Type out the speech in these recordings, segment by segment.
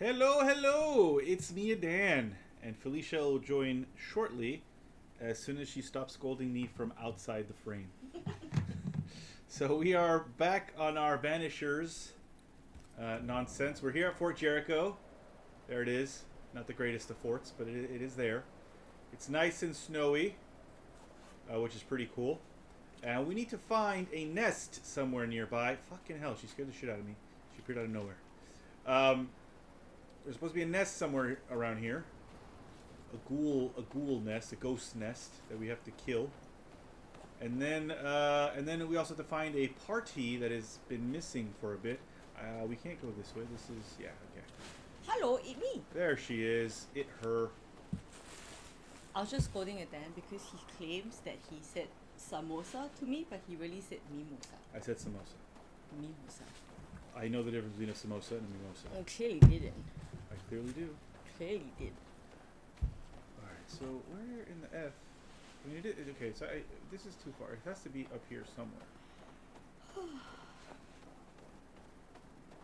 Hello, hello! It's me, Dan, and Felicia will join shortly as soon as she stops scolding me from outside the frame. So we are back on our Banishers nonsense. We're here at Fort Jericho. There it is. Not the greatest of forts, but it is there. It's nice and snowy, which is pretty cool. And we need to find a nest somewhere nearby. Fucking hell, she scared the shit out of me. She appeared out of nowhere. There's supposed to be a nest somewhere around here. A ghoul nest, a ghost nest that we have to kill. And then we also have to find a party that has been missing for a bit. We can't go this way. This is, yeah, okay. Hello, it's me. There she is. It, her. I was just scolding at Dan because he claims that he said samosa to me, but he really said mimosa. I said samosa. Mimosa. I know the difference between a samosa and a mimosa. Oh, clearly didn't. I clearly do. Clearly did. Alright, so where in the F? I mean, okay, so this is too far. It has to be up here somewhere.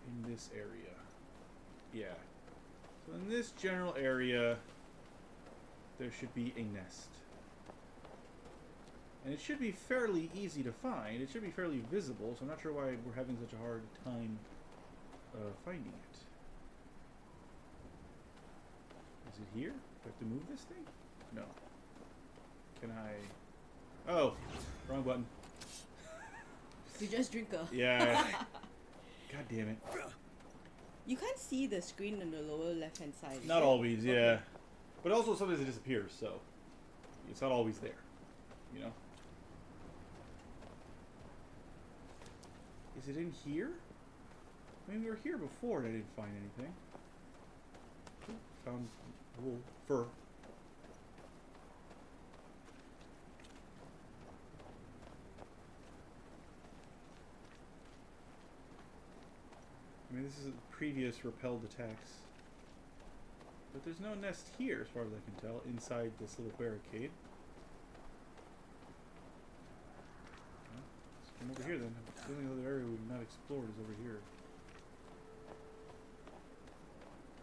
In this area. Yeah. So in this general area, there should be a nest. And it should be fairly easy to find. It should be fairly visible, so I'm not sure why we're having such a hard time finding it. Is it here? Do I have to move this thing? No. Can I... Oh! Wrong button. You just drink a... Yeah. God damn it. You can't see the screen on the lower left-hand side. Not always, yeah. Okay. But also sometimes it disappears, so... It's not always there. You know? Is it in here? I mean, we were here before and I didn't find anything. Found wool, fur. I mean, this is a previous repelled attacks. But there's no nest here, as far as I can tell, inside this little barricade. Well, let's come over here then. The only other area we've not explored is over here.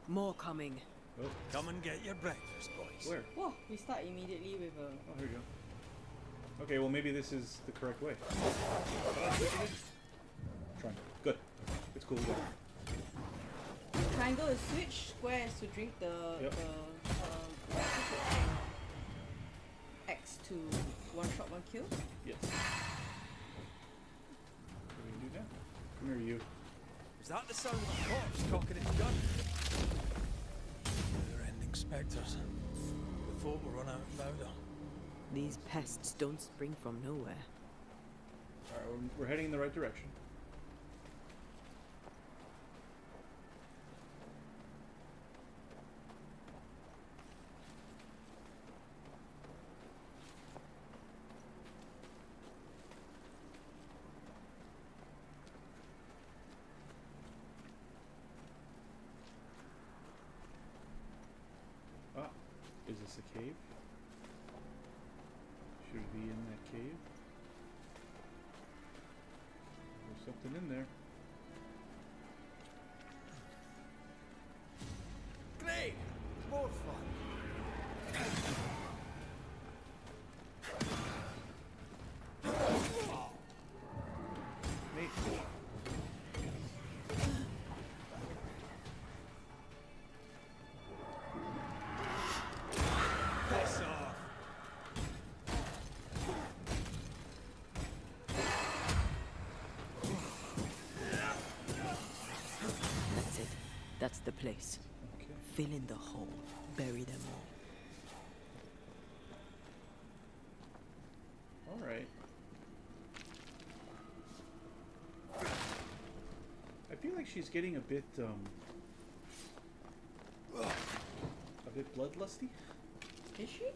More coming. Oh. Come and get your breakfast, boys. Where? Whoa, we start immediately with a... Oh, here we go. Okay, well maybe this is the correct way. Triangle. Good. It's cool. Good. Triangle is switch, square is to drink the... Yep. X to one shot, one kill. Yes. What do we do now? Come here, you. Is that the sound of a corpse cocking its gun? They're ending spectres. The folk will run out louder. These pests don't spring from nowhere. Alright, we're heading in the right direction. Ah, is this a cave? Should we be in that cave? There's something in there. Great! More fun! Mate. Piss off! That's it. That's the place. Okay. Fill in the hole. Bury them all. Alright. I feel like she's getting a bit bloodlusty. Is she?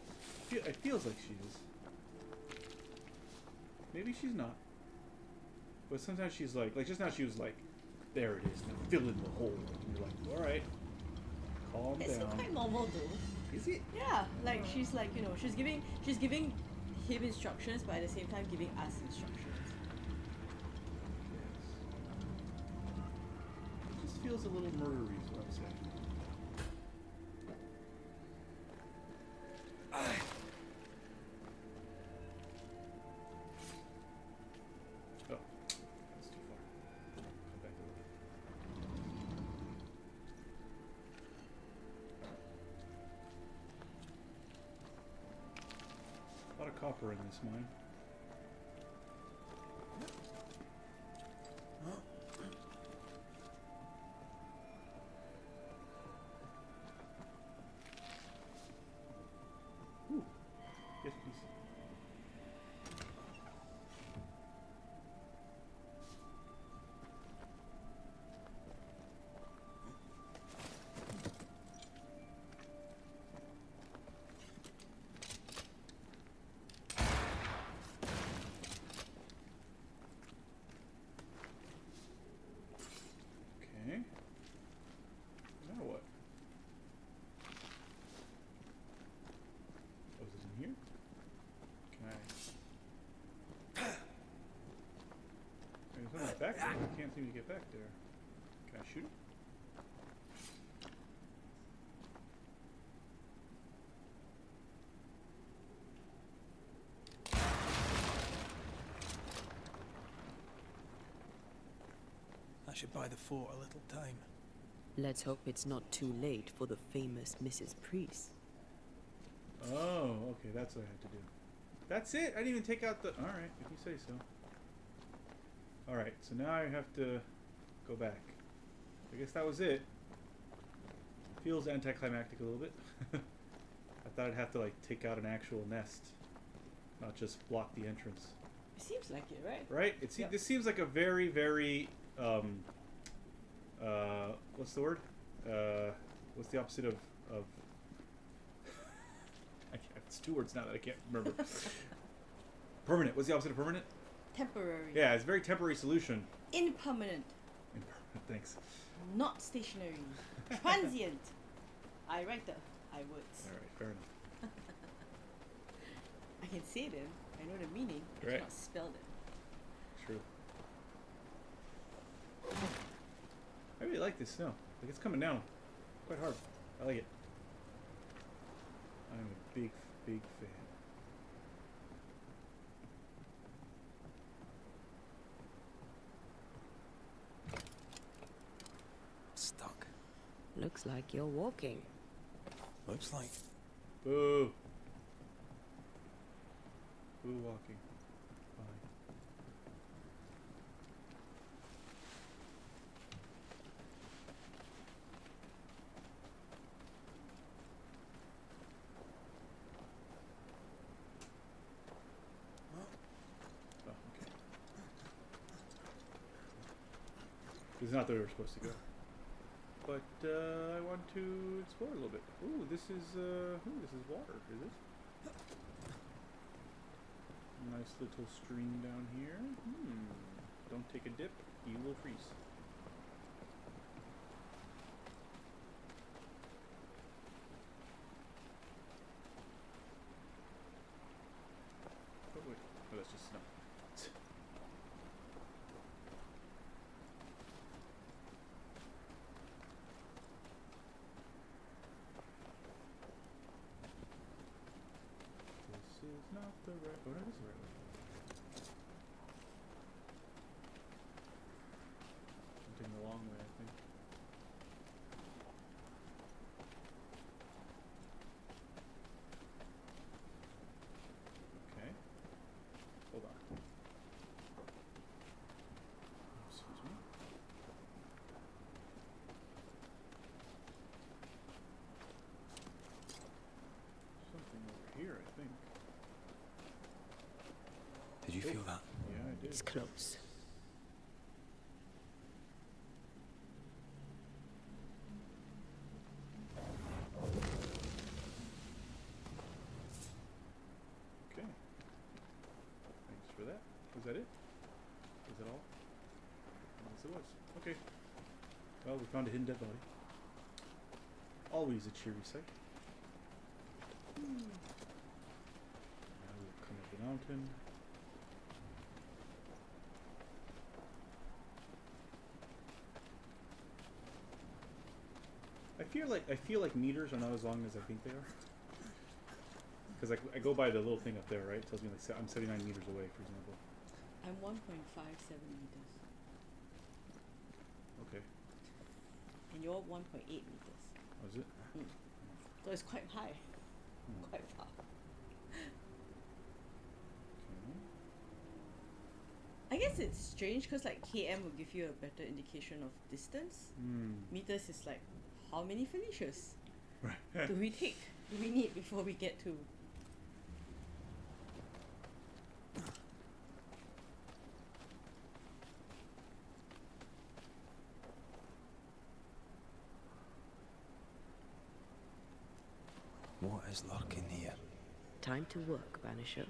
It feels like she is. Maybe she's not. But sometimes she's like just now she was like, there it is, now fill in the hole. And you're like, alright. Calm It's down. quite normal though. Is it? Yeah, like she's like, you know, she's giving him instructions, but at the same time giving us instructions. Yes. It just feels a little murdery, is what I'm saying. copper in this mine. Ooh. Yes, please. Okay. Now what? Oh, is it in here? Can I? There's nothing back there. I can't seem to get back there. Can I shoot it? That should buy the fort a little time. Let's hope it's not too late for the famous Mrs. Priest. Oh, okay, that's what I had to do. That's it? I didn't even take out the... Alright, if you say so. Alright, so now I have to go back. I guess that was it. Feels anticlimactic a little bit. I thought I'd have to, like, take out an actual nest. Not just block the entrance. It seems like it, right? Right? Yep. This seems like a very, very... what's the word? What's the opposite of I can't, it's two words now that I can't remember. Permanent. What's the opposite of permanent? Temporary. Yeah, it's a very temporary solution. Impermanent. Impermanent, thanks. Not stationary. Transient. I write the I words. Alright, fair enough. I can say them. I know the meaning. I Right. cannot spell them. True. I really like this snow. Like, it's coming down quite hard. I like it. I'm a big, big fan. Stuck. Looks like you're walking. Looks like. Boo! Boo walking. Fine. Oh, okay. This is not where we're supposed to go. But I want to explore a little bit. Ooh, this is water. Is it? Nice little stream down here. Don't take a dip, you will freeze. Oh wait, oh, that's just snow. This is not the right. Oh, that is the right way. I'm taking the long way, I think. Okay. Hold on. Excuse me. Something over here, I think. Did you feel that? Yeah, I did. It's close. Okay. Thanks for that. Was that it? Was that all? Yes, it was. Okay. Well, we found a hidden dead body. Always a cheery sight. Now we'll come up the mountain. I feel like meters are not as long as I think they are. Because I go by the little thing up there, right? It tells me like I'm 79 meters away, for example. I'm 1.57 meters. Okay. And you're 1.8 meters. Oh, is it? So it's quite high. Hmm. Quite far. guess it's strange because like km will give you a better indication of distance. Meters is like, how many Felicias Right. do we need before we get to? What is lurking here? Time to work, Banisher.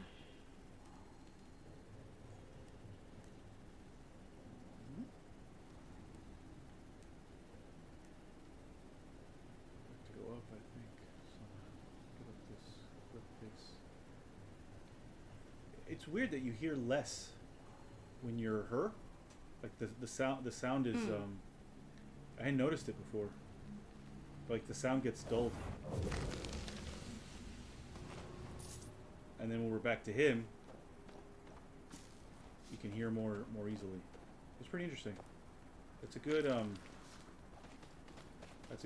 To go up, I think. So get up this cliff face. It's weird that you hear less when you're her. Like the sound is I hadn't noticed it before. Like the sound gets dulled. And then when we're back to him, you can hear more easily. It's pretty interesting. That's a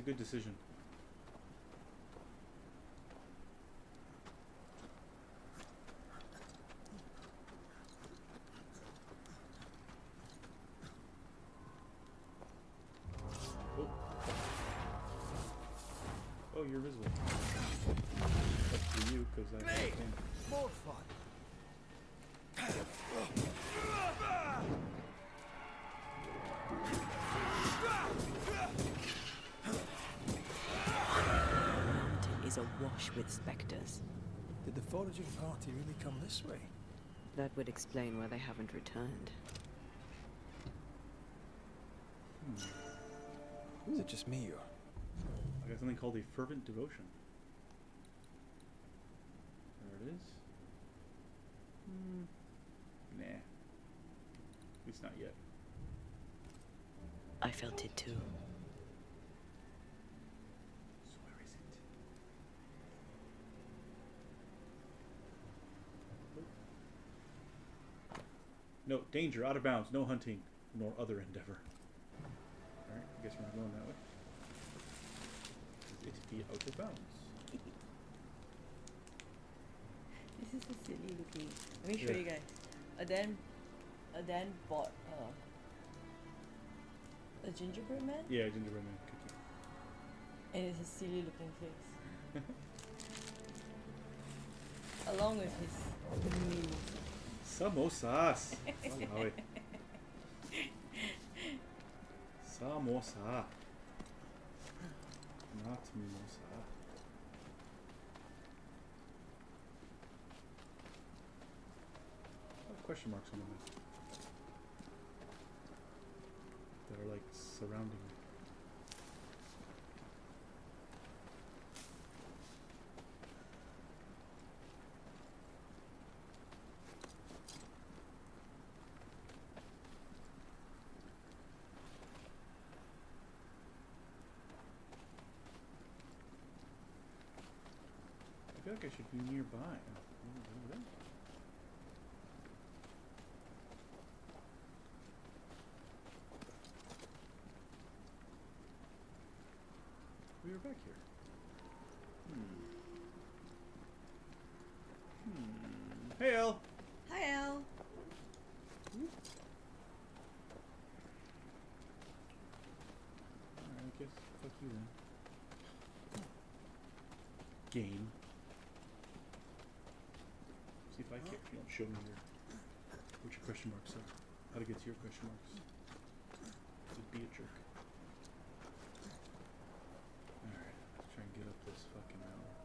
good decision. Oh. Oh, you're visible. That's for you, because I can't. More fun. Mountain is awash with spectres. Did the foraging party really come this way? That would explain why they haven't returned. Is it just me or? I got something called a fervent devotion. There it is. Nah. At least not yet. I felt it too. So where is it? No, danger, out of bounds, no hunting, nor other endeavor. Alright, I guess we're not going that way. It's be out of bounds. This is a silly looking. Let me show Yeah. you guys. Adan bought a gingerbread man, Yeah, gingerbread man cookie. and it's a silly looking face. Along with his Samosas! Walao eh. Samosa. Not mimosa. Question marks on the map that are like surrounding me. I feel like I should be nearby. Over there? We were back here. Hey, El. Hi Al. Alright, I guess fuck you then. Game. See if I care if you don't show me what your question marks are. How to get to your question marks. Just be a jerk. Alright, let's try and get up this fucking mountain.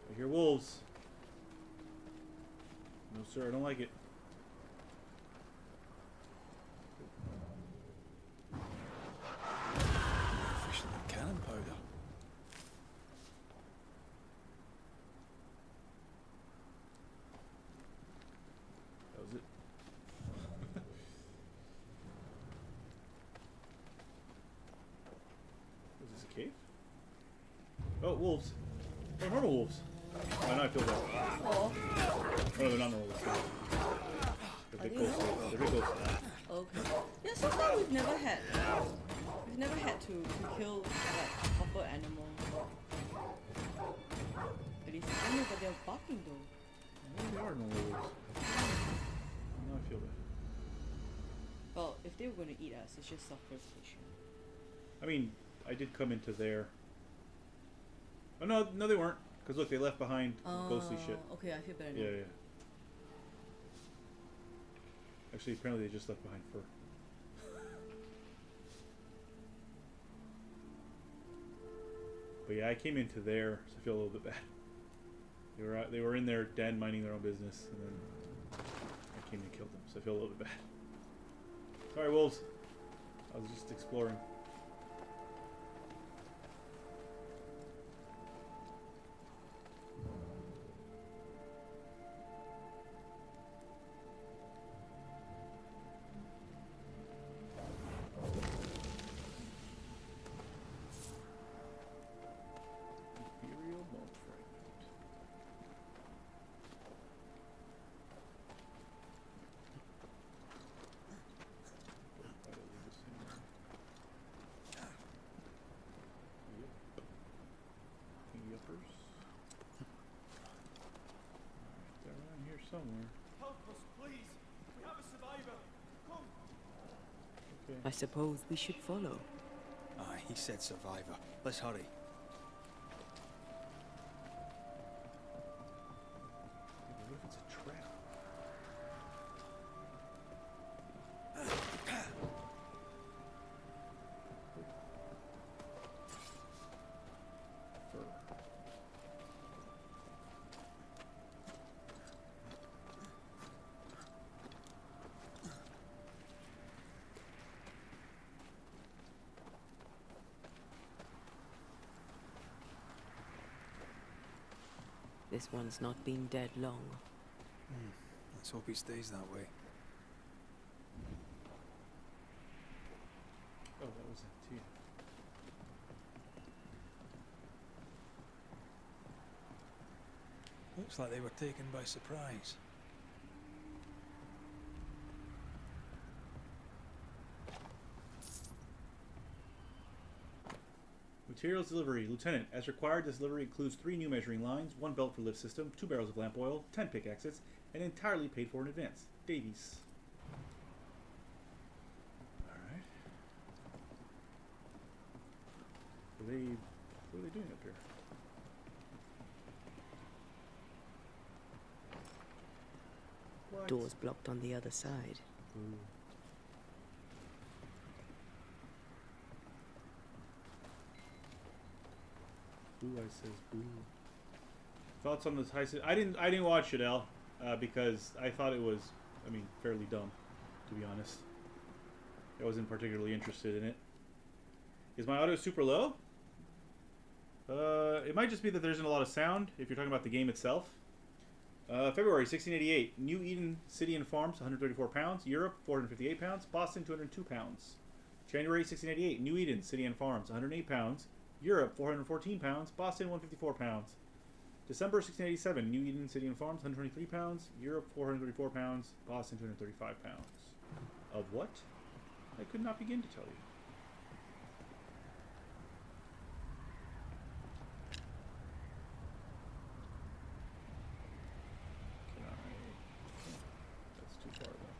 I hear wolves. No sir, I don't like it. Official cannon powder. That was it. Is this a cave? Oh, wolves. Oh, normal wolves. Oh, now I feel bad. Oh, Oh, they're not normal wolves. They're big ghosts. They're big ghosts. okay. Yeah, so far we've never had to kill like proper animals. At least I don't know, but they're barking though. Maybe they are normal wolves. Now I feel bad. Well, if they were going to eat us, it's just self-preservation. I mean, I did come into there. Oh no, no, they weren't. Because look, they left behind ghostly shit. Okay, I feel better now. Yeah, yeah. Actually, apparently they just left behind fur. But yeah, I came into there, so I feel a little bit bad. They were in their den minding their own business, and then I came and killed them, so I feel a little bit bad. Sorry, wolves. I was just exploring. Imperial bone fragment. Why don't we leave this in there? Yep. Yuppers. Alright, they're around here somewhere. Help us, please. We have a survivor. Come. Okay. I suppose we should follow. Aye, he said survivor. Let's hurry. What if it's a trap? Fur. This one's not been dead long. Let's hope he stays that way. Oh, that was it too. Looks like they were taken by surprise. Materials delivery. Lieutenant, as required, this delivery includes 3 new measuring lines, 1 belt for lift system, 2 barrels of lamp oil, 10 pickaxes, and entirely paid for in advance. Davies. Alright. What are they doing up here? What? Doors blocked on the other side. Ooh. Boo, I says boo. Thoughts on this heist? I didn't watch it, Al, because I thought it was, I mean, fairly dumb, to be honest. I wasn't particularly interested in it. Is my audio super low? It might just be that there isn't a lot of sound if you're talking about the game itself. February 1688, New Eden City and Farms, 134 pounds. Europe, 458 pounds. Boston, 202 pounds. January 1688, New Eden City and Farms, 108 pounds. Europe, 414 pounds. Boston, 154 pounds. December 1687, New Eden City and Farms, 123 pounds. Europe, 434 pounds. Boston, 235 pounds. Of what? I could not begin to tell you. That's too far though.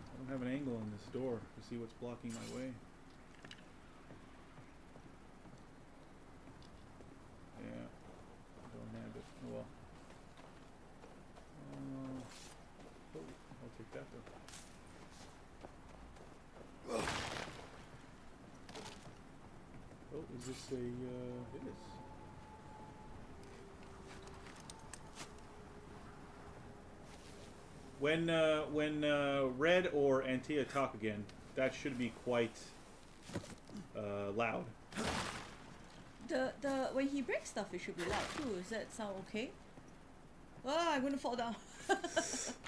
I don't have an angle on this door to see what's blocking my way. Yeah, don't have it. Oh well. Oh, I'll take that though. Oh, is this a? It is. When Red or Antea talk again, that should be quite loud. The when he breaks stuff, it should be loud too. Does that sound okay? Ah, I'm gonna fall down. It's fine.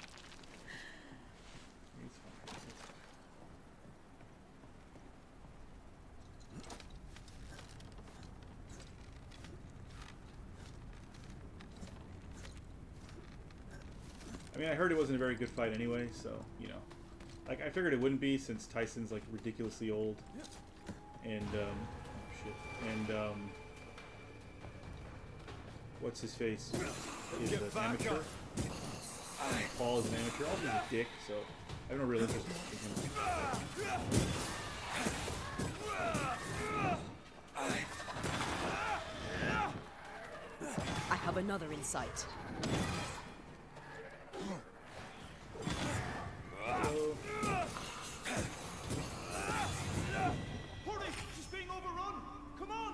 I mean, I heard it wasn't a very good fight anyway, so, you know. Like, I figured it wouldn't be since Tyson's, like, ridiculously old. And, oh, shit. And, what's his face? Is an amateur. Paul is an amateur. Also, he's a dick, so I have no real interest in watching him. I have another in sight. Hurry! She's being overrun! Come on!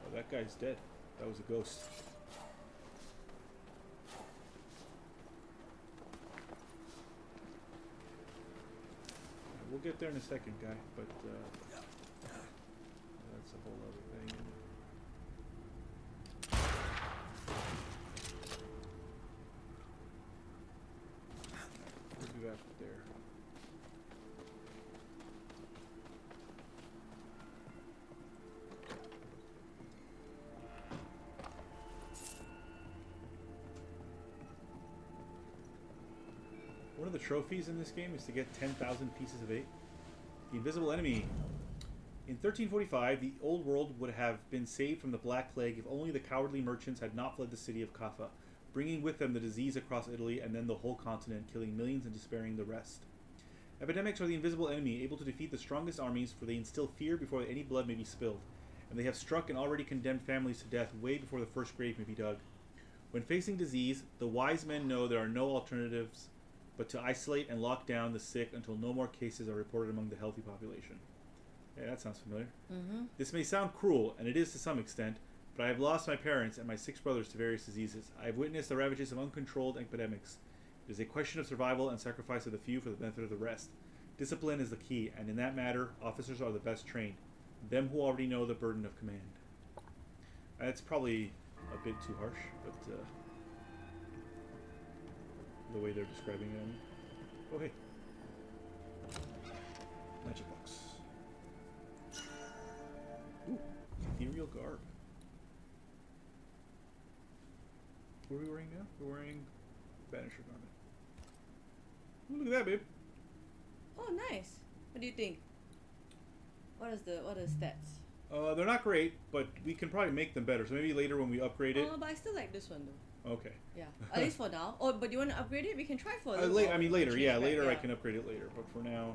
Oh, that guy's dead. That was a ghost. We'll get there in a second, guy, but that's a whole other thing. We'll do that there. One of the trophies in this game is to get 10,000 pieces of 8. The invisible enemy. In 1345, the old world would have been saved from the Black Plague if only the cowardly merchants had not fled the city of Kaffa, bringing with them the disease across Italy and then the whole continent, killing millions and despairing the rest. Epidemics are the invisible enemy, able to defeat the strongest armies, for they instill fear before any blood may be spilled, and they have struck and already condemned families to death way before the first grave may be dug. When facing disease, the wise men know there are no alternatives but to isolate and lock down the sick until no more cases are reported among the healthy population. Yeah, that sounds familiar. Mm-hmm. This may sound cruel, and it is to some extent, but I have lost my parents and my 6 brothers to various diseases. I have witnessed the ravages of uncontrolled epidemics. It is a question of survival and sacrifice of the few for the benefit of the rest. Discipline is the key, and in that matter, officers are the best trained, them who already know the burden of command. That's probably a bit too harsh, but the way they're describing it. Oh, hey. Magic box. Ooh, ethereal garb. What are we wearing now? We're wearing Banisher garment. Ooh, look at that, babe. Oh, nice. What do you think? What are the stats? They're not great, but we can probably make them better. So maybe later when we upgrade it. Oh, but I still like this one though. Okay. Yeah, at least for now. Oh, but you want to upgrade it? We can try for a little I while. mean later, Change yeah, back, later I yeah. can upgrade it later. But for now,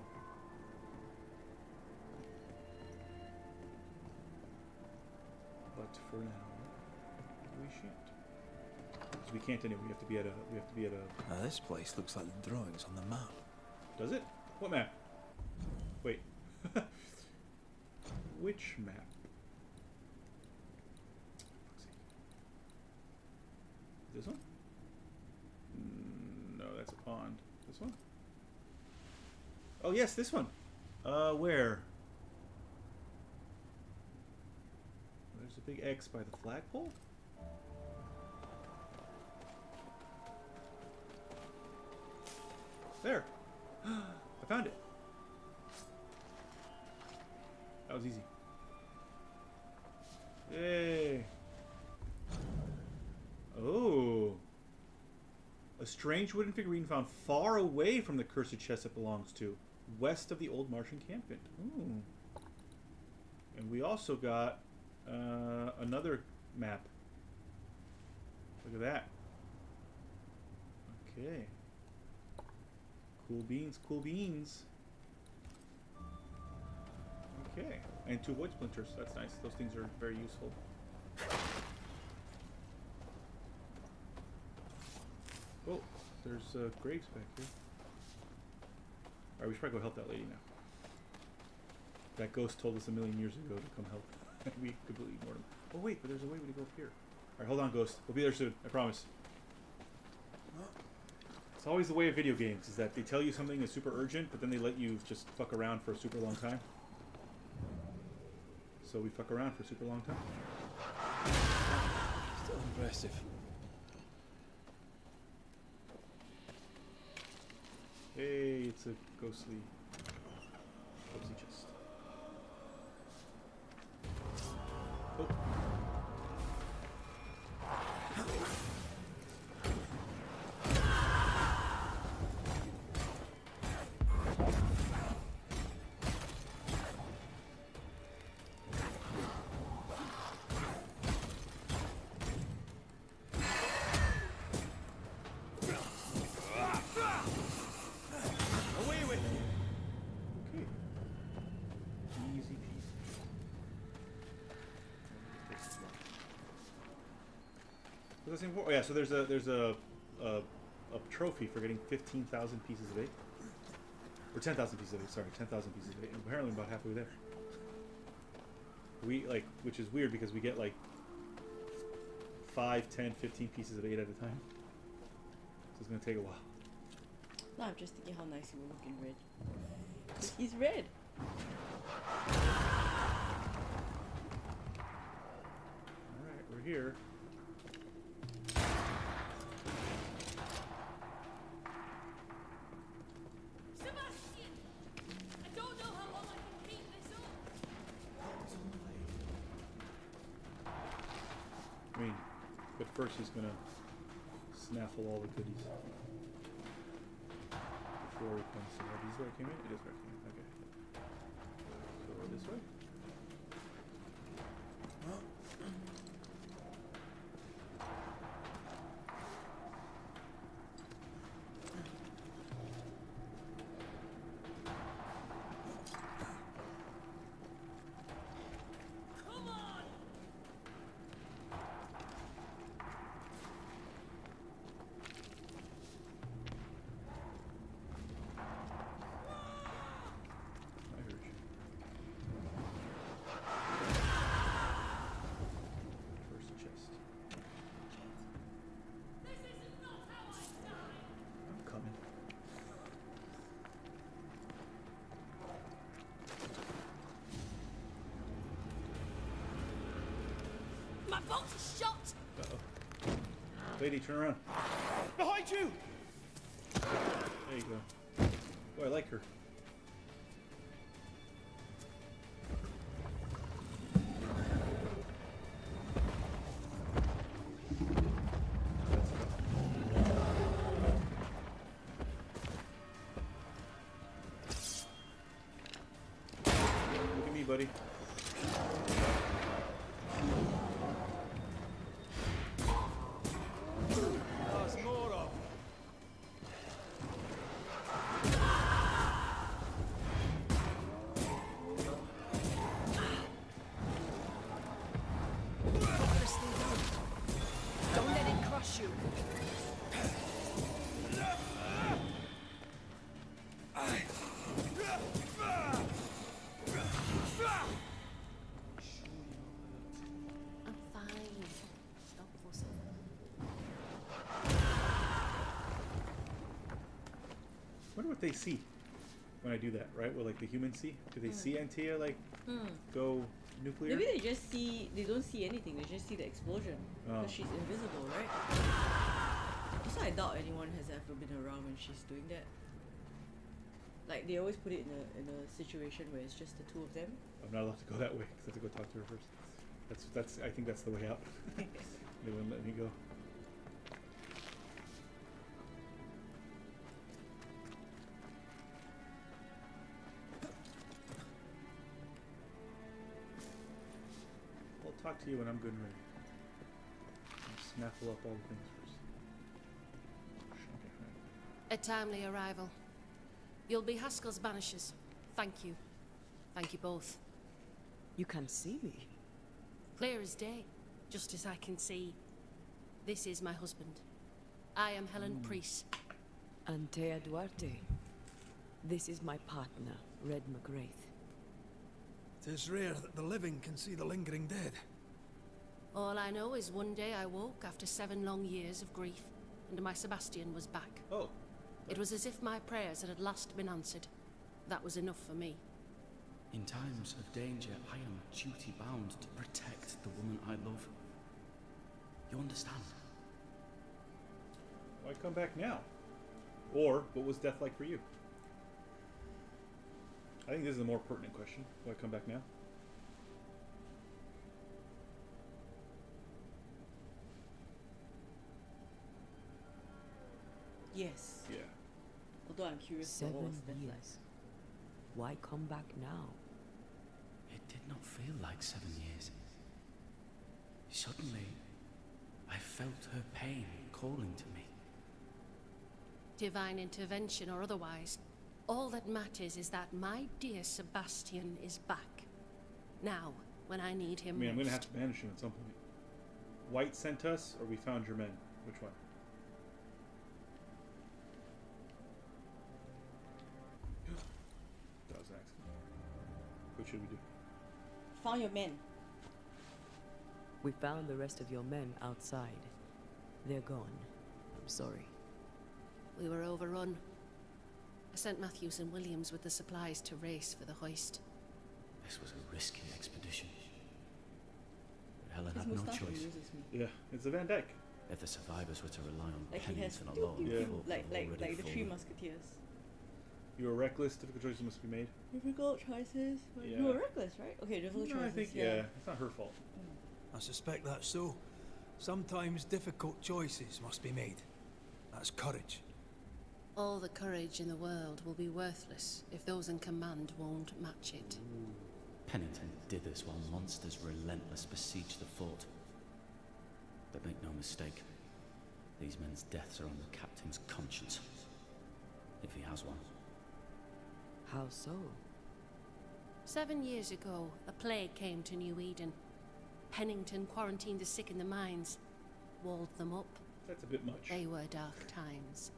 we shan't. Because we can't anyway. We have to be at a. Now this place looks like the drawings on the map. Does it? What map? Wait. Which map? This one? No, that's a pond. This one? Oh yes, this one. Where? There's a big X by the flagpole? There. I found it. That was easy. Yay. Oh. A strange wooden figurine found far away from the cursed chest it belongs to, west of the old Marsh encampment. Ooh. And we also got another map. Look at that. Okay. Cool beans, cool beans. Okay. And 2 wood splinters. That's nice. Those things are very useful. Oh, there's graves back here. Alright, we should probably go help that lady now. That ghost told us a million years ago to come help. We completely ignored him. Oh wait, but there's a way to go up here. Alright, hold on, ghost. We'll be there soon. I promise. It's always the way of video games, is that they tell you something is super urgent, but then they let you just fuck around for a super long time. So we fuck around for a super long time. Still impressive. Hey, it's a ghostly chest. Oh. the same before? Oh yeah, so there's a trophy for getting 15,000 pieces of 8. Or 10,000 pieces of 8, sorry, 10,000 pieces of 8. And apparently I'm about halfway there. We, like, which is weird because we get, like, 5, 10, 15 pieces of 8 at a time. So it's going to take a while. No, I'm just thinking how nice he will look in red. He's red! Alright, we're here. Sebastian! I don't know how long I can keep this up. I mean, but first he's going to snaffle all the goodies. Before he comes to... Are these where I came in? It is where I came in. Okay. So this way? Come on! I heard you. First chest. This is not how I die! I'm coming. My bolt is shot! Uh-oh. Lady, turn around. Behind you! There you go. Oh, I like her. Look at me, buddy. There's more of. Don't let it crush you. I'm fine. Stop fussing. Wonder what they see when I do that, right? What, like, the humans see? Do they see Antea, like, go nuclear? Maybe they just see, they don't see anything, they just see the explosion. Oh. Because she's invisible, right? Also, I doubt anyone has ever been around when she's doing that. Like, they always put it in a situation where it's just the two of them. I'm not allowed to go that way because I have to go talk to her first. That's. I think that's the way out. They wouldn't let me go. I'll talk to you when I'm good and ready. I'll snaffle up all the things first. Okay, right. A timely arrival. You'll be Haskell's Banishers. Thank you. Thank you both. You can see me. Clear as day, just as I can see. This is my husband. I am Helen Priest. Antea Duarte. This is my partner, Red McGrath. 'Tis rare that the living can see the lingering dead. All I know is one day I woke after 7 long years of grief, and my Sebastian was back. Oh, It was as if my prayers had at last been answered. That was enough for me. In times of danger, I am duty-bound to protect the woman I love. You understand? why come back now? Or what was death like for you? I think this is a more pertinent question. Why come back now? Yes. Yeah. Although I'm curious about what 7 was that like. years. Why come back now? It did not feel like 7 years. Suddenly, I felt her pain calling to me. Divine intervention or otherwise, all that matters is that my dear Sebastian is back. Now, when I need I him mean, I'm most. gonna have to banish him at some point. White sent us, or we found your men? Which one? That was an accident. What should we do? Found your men. We found the rest of your men outside. They're gone. I'm sorry. We were overrun. I sent Matthews and Williams with the supplies to race for the hoist. This was a risky expedition. But Helen His had no moustache choice. amuses me. Yeah, it's a Van Dyke. If the survivors were to rely on Like he has Pennington alone, Yeah. hope like would already the fallen. Three Musketeers. You were reckless. Difficult choices must be made. Difficult choices. Yeah. You were reckless, right? Okay, difficult No, choices. I think yeah, it's not her fault. I suspect that's so. Sometimes difficult choices must be made. That's courage. All the courage in the world will be worthless if those in command won't match it. Pennington did this while monsters relentless besieged the fort. But make no mistake, these men's deaths are on the captain's conscience. If he has one. How so? 7 years ago, a plague came to New Eden. Pennington quarantined the sick in the mines, walled them up. That's a bit much. They were dark times.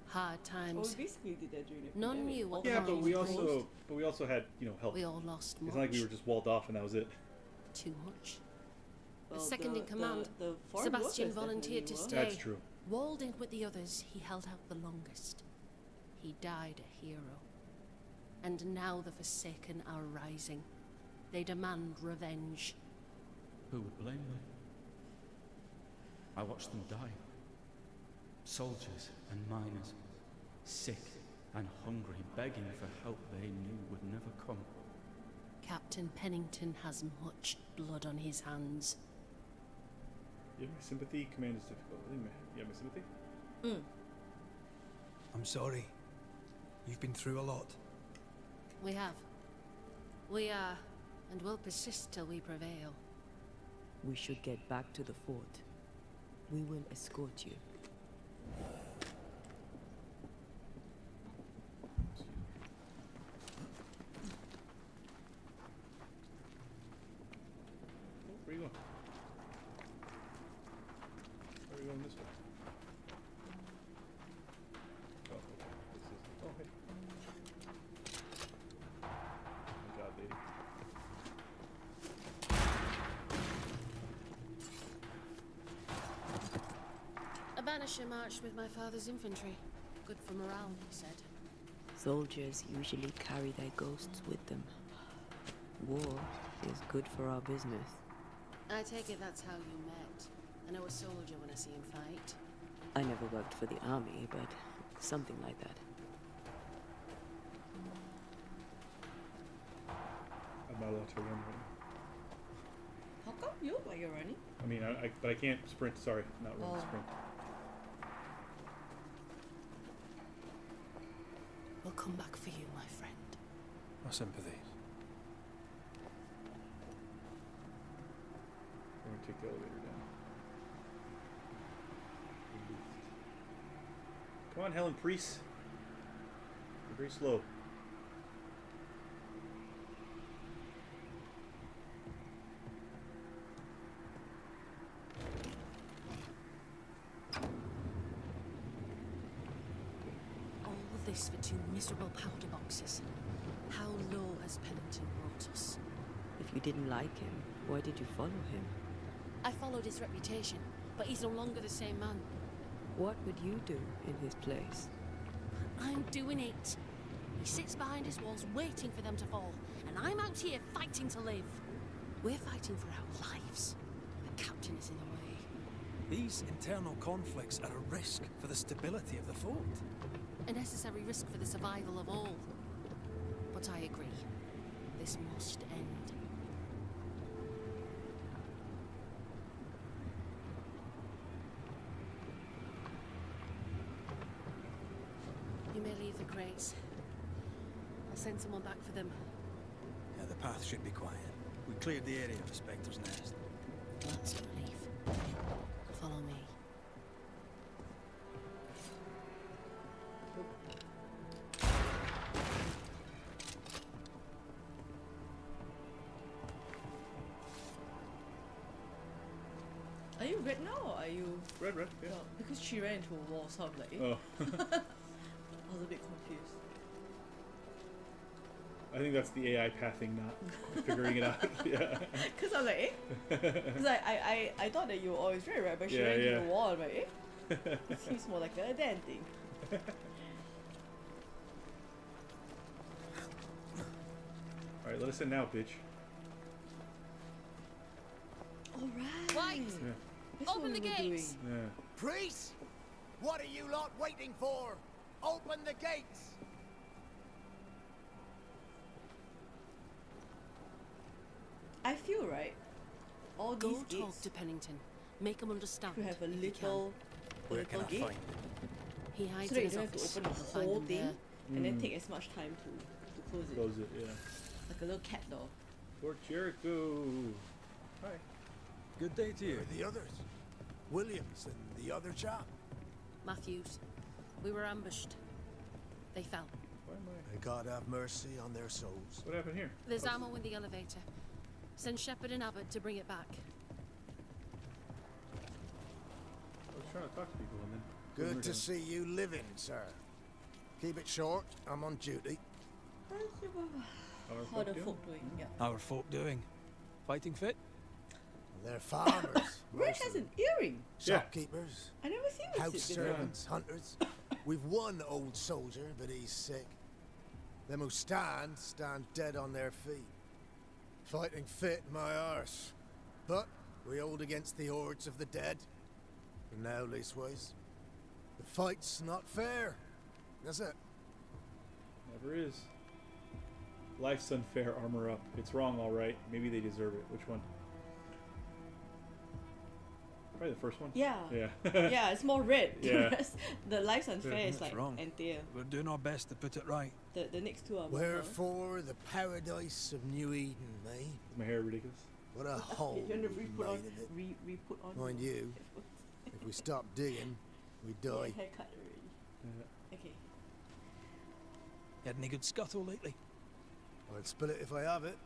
Hard Oh, times. we basically did that during the None pandemic. knew what Yeah, but we Mines also had help. We all lost much. It's not like we were just walled off and that was it. Too much. Well, second in command, the foreign Sebastian workers volunteered to definitely stay. That's true. Walled in with the others, he held out the longest. He died a hero. And now the Forsaken are rising. They demand revenge. Who would blame them? I watched them die. Soldiers and miners, sick and hungry, begging for help they knew would never come. Captain Pennington has much blood on his hands. You have my sympathy. Command is difficult. You have my sympathy? were. I'm sorry. You've been through a lot. We have. We are, and will persist till we prevail. We should get back to the fort. We will escort you. Where are you going? Where are you going this way? Oh, okay. This is. Oh, hey. Good job, lady. A Banisher marched with my father's infantry. Good for morale, he said. Soldiers usually carry their ghosts with them. War is good for our business. I take it that's how you met. I know a soldier when I see him fight. I never worked for the army, but something like that. I'm not allowed to run right How come you look like you're running? now. I mean, but I can't sprint. Sorry, not run. Oh. Sprint. We'll come back for you, my friend. My sympathies. We're gonna take the elevator down. Come on, Helen Priest. You're very slow. All this for 2 miserable powder boxes. How low has Pennington brought us? If you didn't like him, why did you follow him? I followed his reputation, but he's no longer the same man. What would you do in his place? I'm doing it. He sits behind his walls waiting for them to fall, and I'm out here fighting to live. We're fighting for our lives. The captain is in the way. These internal conflicts are a risk for the stability of the fort. A necessary risk for the survival of all. But I agree. This must end. You may leave the crates. I'll send someone back for them. Yeah, the path should be quiet. We cleared the area of the Spectre's Nest. That's a relief. Follow me. red now, or are you? Red, yeah. No, because she ran into a wall, so I'm like, eh? Oh. I was a bit confused. I think that's the AI pathing, not figuring it out. Yeah. Because I was like, eh? Because I thought that you were always red, right? But she Yeah, ran into yeah. a wall, I'm like, eh? It seems more like a Dan thing. Alright, let us in now, bitch. Alright. White, Yeah. That's what open we the were gates. doing. Yeah. Priest! What are you lot waiting for? Open the gates! I feel right. All Go these talk gates to Pennington. Make him understand. to have a if you can. little gate, He hides so that in you his don't have to office. open the You'll find whole him thing there. and then take as much time to close it. Close it, yeah. Like a little cat door. Fort Jericho. Hi. Good day to Where you. are the others? Williams and the other chap. Matthews. We were ambushed. They fell. Why am I? May God have mercy on their souls. What happened here? There's ammo in the elevator. Send Shepard and Abbott to bring it back. I was trying to talk to people and then. Good to see you living, sir. Keep it short. I'm on duty. How the folk doing? Yeah. Our folk doing? Fighting fit? They're farmers. Red most has of an them. earring. Yeah. Shopkeepers, I never seen house this before. servants, hunters. We've one old soldier, but he's sick. Them who stand dead on their feet. Fighting fit, my arse. But we hold against the hordes of the dead. For now, leastways. The fight's not fair. That's it. Never is. Life's unfair, armor up. It's wrong, alright. Maybe they deserve it. Which one? Probably the first one? Yeah. Yeah. Yeah, it's more red. Yeah. Whereas the life's unfair is That's like wrong. entire. We're doing our best to put it right. The next two are more. Wherefore the paradise of New Eden, eh? Is my hair ridiculous? What a hole You want to we re-put made on, of it. re-put on. Mind you, if we stop digging, we Yeah, die. haircut already. Okay. You had any good scuttle lately? I'd spill it if I have it,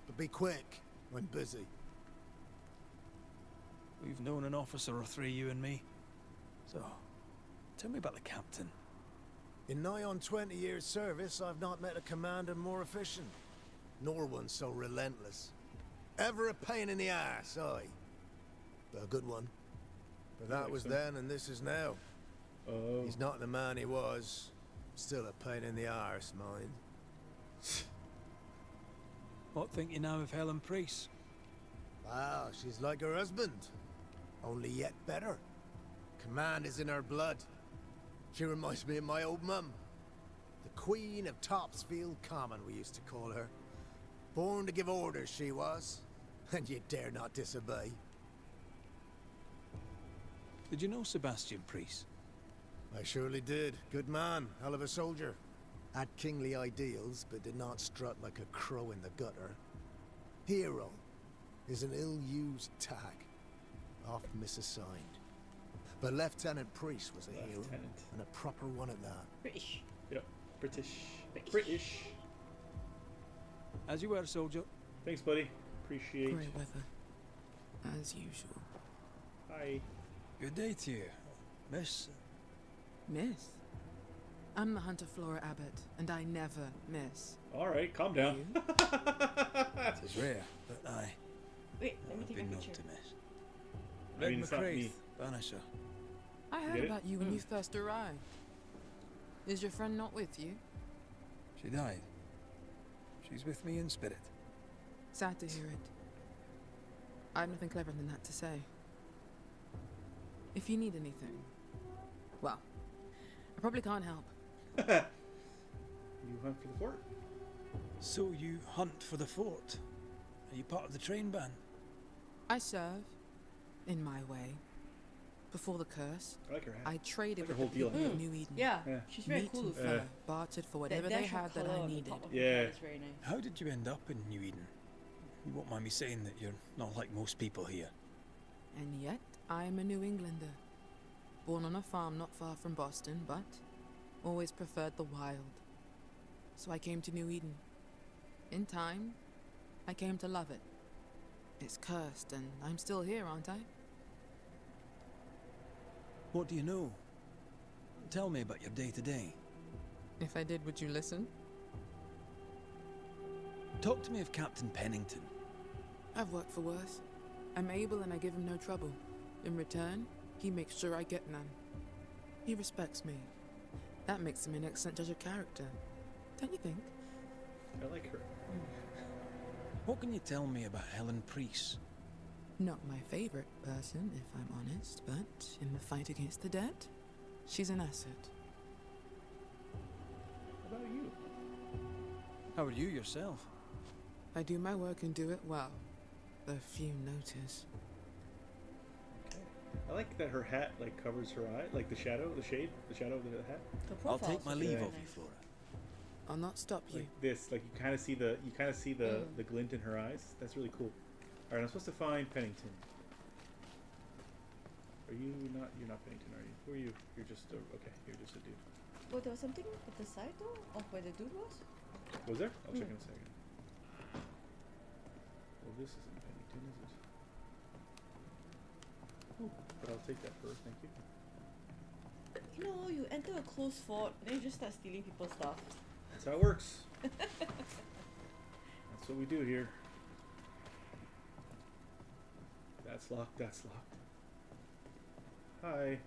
but be quick. I'm busy. We've known an officer or three, you and me. So, tell me about the captain. In nigh on 20 years' service, I've not met a commander more efficient, nor one so relentless. Ever a pain in the ass, aye. But a good one. But that was then and this is now. Oh. He's not the man he was. Still a pain in the arse, mind. What think you now of Helen Priest? Wow, she's like her husband. Only yet better. Command is in her blood. She reminds me of my old mum. The Queen of Topsfield Common, we used to call her. Born to give orders, she was. And you dare not disobey. Did you know Sebastian Priest? I surely did. Good man, hell of a soldier. Had kingly ideals, but did not strut like a crow in the gutter. Hero is an ill-used tag, oft misassigned. But Lieutenant Priest was a hero, Lieutenant. and a proper one at that. British. Yep. British. British. As you were, soldier. Thanks, buddy. Appreciate. Grey weather, as usual. Hi. Good day to you, miss. Miss? I'm the Hunter Flora Abbott, and I never miss. Alright, calm down. It is rare, but I Wait, let me have take a been known picture. to miss. I Red mean, it's not me. McCraith, Banisher. I get heard it? about you when you first arrived. Is your friend not with you? She died. She's with me in spirit. Sad to hear it. I have nothing clever than that to say. If you need anything, well, I probably can't help. You hunt for the fort? So you hunt for the fort? Are you part of the train band? I serve, in my way. Before the curse, I like her hat. I traded Like with her the whole people deal. of New Eden. Yeah, Yeah. she's very Meat cool and with fur, her. bartered for That whatever dash they of had that colour I on the needed. top of her Yeah. hair is very nice. How did you end up in New Eden? You won't mind me saying that you're not like most people here. And yet, I am a New Englander. Born on a farm not far from Boston, but always preferred the wild. So I came to New Eden. In time, I came to love it. It's cursed, and I'm still here, aren't I? What do you know? Tell me about your day-to-day. If I did, would you listen? Talk to me of Captain Pennington. I've worked for worse. I'm able and I give him no trouble. In return, he makes sure I get none. He respects me. That makes him an excellent judge of character. Don't you think? I like her. What can you tell me about Helen Priest? Not my favorite person, if I'm honest, but in the fight against the dead, she's an asset. What about you? How are you yourself? I do my work and do it well. A few notice. Okay. I like that her hat like covers her eye, like the shadow of the hat. The I'll profile's take my really leave nice. of you, Flora. I'll not stop you. Like this, like you kind of see the glint in her eyes. That's really cool. All right, I'm supposed to find Pennington. Are you not? You're not Pennington, are you? Who are you? You're just okay. You're just a dude. Oh, there was something at the side though, of where the dude was. Was there? I'll check in a second. Well, this isn't Pennington, is it? Oh, but I'll take that first. Thank you. You know, you enter a closed fort and then you just start stealing people's stuff. That's how it works. That's what we do here. That's locked. That's locked. Hi.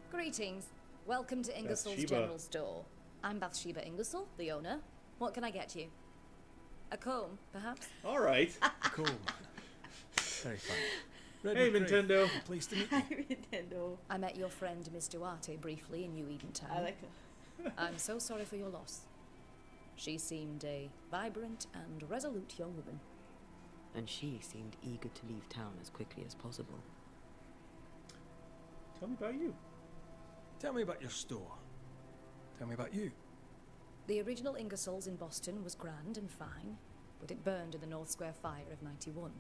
Greetings. Welcome to Ingersoll's Bathsheba. General Store. I'm Bathsheba Ingersoll, the owner. What can I get you? A comb, perhaps? All right. Cool. Very fun. Red Hey, McRae. Nintendo. Pleased to meet Hi, you. Nintendo. I met your friend Miss Duarte briefly in New Eden Town. I like her. I'm so sorry for your loss. She seemed a vibrant and resolute young woman. And she seemed eager to leave town as quickly as possible. Tell me about you. Tell me about your store. Tell me about you. The original Ingersoll's in Boston was grand and fine, but it burned in the North Square fire of '91.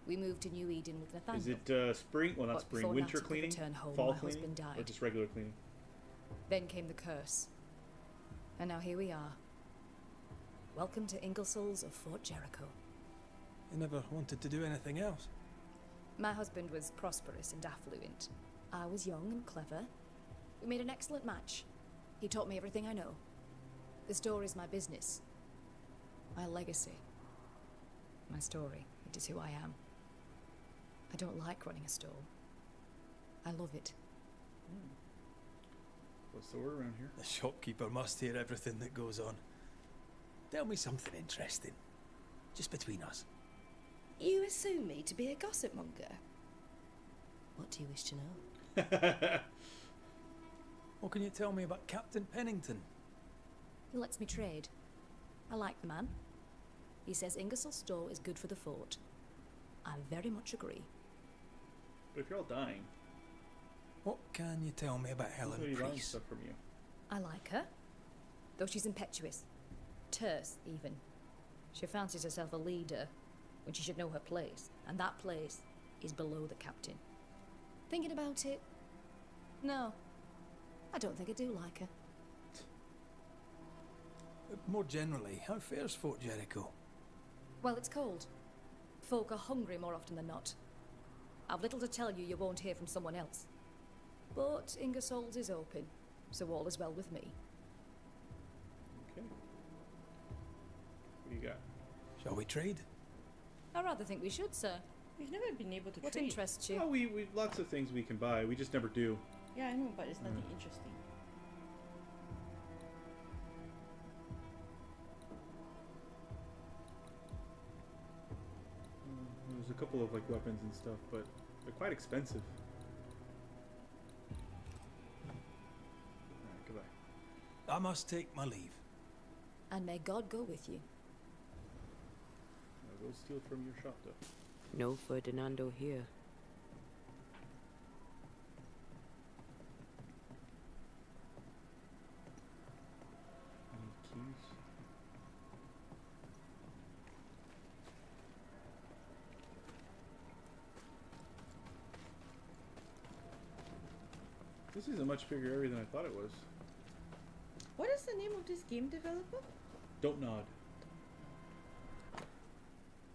We moved to New Eden with Nathaniel. Is it spring? Well, not But spring. before Winter Natty could cleaning? return home, Fall my cleaning? husband Or died. just regular cleaning? Then came the curse. And now here we are. Welcome to Ingersoll's of Fort Jericho. You never wanted to do anything else. My husband was prosperous and affluent. I was young and clever. We made an excellent match. He taught me everything I know. The store is my business. My legacy. My story. It is who I am. I don't like running a store. I love it. What's the word around here? The shopkeeper must hear everything that goes on. Tell me something interesting. Just between us. You assume me to be a gossip monger. What do you wish to know? What can you tell me about Captain Pennington? He lets me trade. I like the man. He says Ingersoll's store is good for the fort. I very much agree. But if you're all dying, What can you tell me about who's Helen gonna be buying Priest? stuff from you? I like her. Though she's impetuous. Terse, even. She fancies herself a leader when she should know her place. And that place is below the captain. Thinking about it? No. I don't think I do like her. More generally, how fares Fort Jericho? Well, it's cold. Folk are hungry more often than not. I've little to tell you you won't hear from someone else. But Ingersoll's is open, so all is well with me. Okay. What do you got? Shall we trade? I rather think we should, sir. We've never been able to What trade. interests you? Oh, we lots of things we can buy. We just never do. Yeah, I know, but it's nothing interesting. There's a couple of like weapons and stuff, but they're quite expensive. Alright, goodbye. I must take my leave. And may God go with you. I'll go steal from your shop though. No Ferdinando here. Any keys? This is a much bigger area than I thought it was. What is the name of this game developer? Don't nod.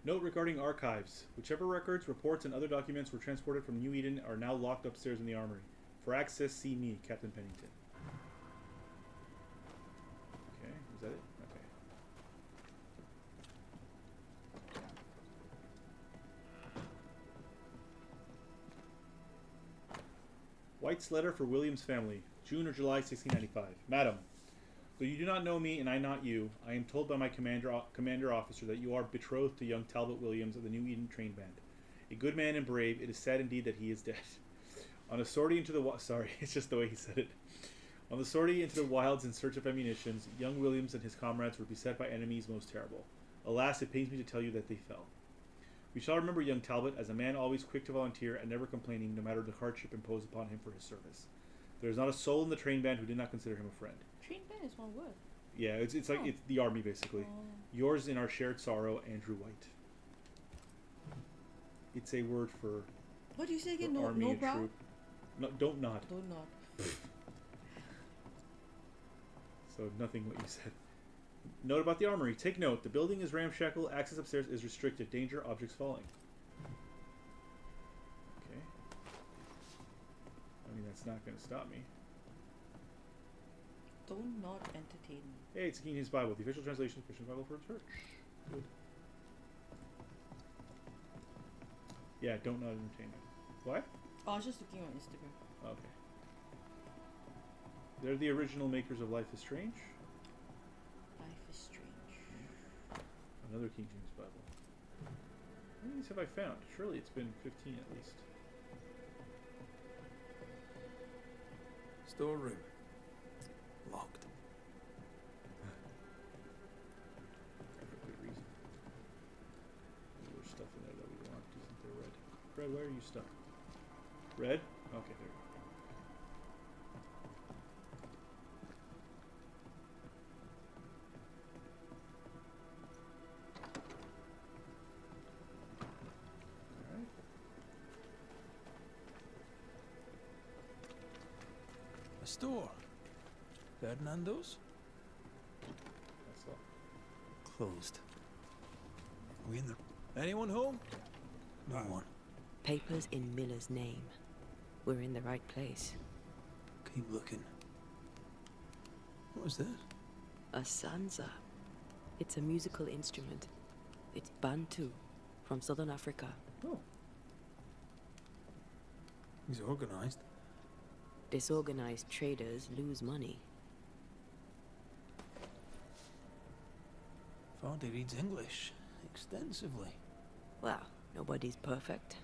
Note regarding archives. Whichever records, reports, and other documents were transported from New Eden are now locked upstairs in the armory. For access, see me, Captain Pennington. Okay, is that it? Okay. White's letter for William's family, June or July 1695. Madam, though you do not know me and I not you, I am told by my commander officer that you are betrothed to young Talbot Williams of the New Eden train band. A good man and brave, it is sad indeed that he is dead. On a sortie into the sorry, it's just the way he said it. On the sortie into the wilds in search of ammunitions, young Williams and his comrades were beset by enemies most terrible. Alas, it pains me to tell you that they fell. We shall remember young Talbot as a man always quick to volunteer and never complaining, no matter the hardship imposed upon him for his service. There is not a soul in the train band who did not consider him a friend. Train band is one word. Yeah, it's like it's the army basically. Yours in our shared sorrow, Andrew White. It's a word for. What do you say again? Army No and brow? troop. No, don't nod. Don't nod. So nothing what you said. Note about the armory. Take note. The building is ramshackle. Access upstairs is restricted. Danger. Objects falling. Okay. I mean, that's not going to stop me. Don't nod entertain. Hey, it's King James Bible. The official translation of Christian Bible for the church. Good. Yeah, don't nod entertainment. What? Oh, I was just looking on Instagram. Okay. They're the original makers of Life is Strange. Life is strange. Another King James Bible. How many of these have I found? Surely it's been 15 at least. Storeroom. Locked. For good reason. There's stuff in there that we want. Isn't there, Red? Red, where are you stuck? Red? Okay, there we go. Alright. A store. Ferdinando's? That's all. Closed. Are we in the... Anyone home? No one. Papers in Miller's name. We're in the right place. Keep looking. What was this? A sansa. It's a musical instrument. It's Bantu, from southern Africa. Oh. He's organized. Disorganized traders lose money. Vardy reads English extensively. Well, nobody's perfect.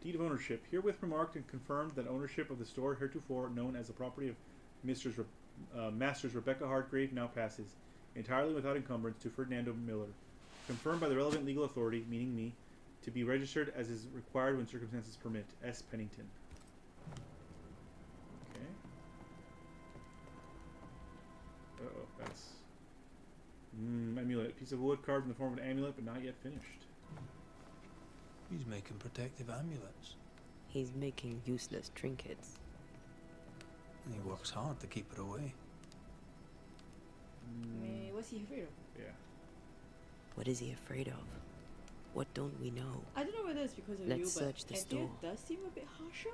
Deed of ownership. Herewith remarked and confirmed that ownership of the store heretofore known as the property of Masters Rebecca Hardgrave now passes, entirely without encumbrance, to Ferdinando Miller. Confirmed by the relevant legal authority, meaning me, to be registered as is required when circumstances permit. S. Pennington. Okay. Uh-oh, that's... amulet. Piece of wood carved in the form of an amulet, but not yet finished. He's making protective amulets. He's making useless trinkets. And he works hard to keep it away. What's he afraid of? Yeah. What is he afraid of? What don't we know? I don't know whether it's because of Let's you, but search the Anthea store. does seem a bit harsher.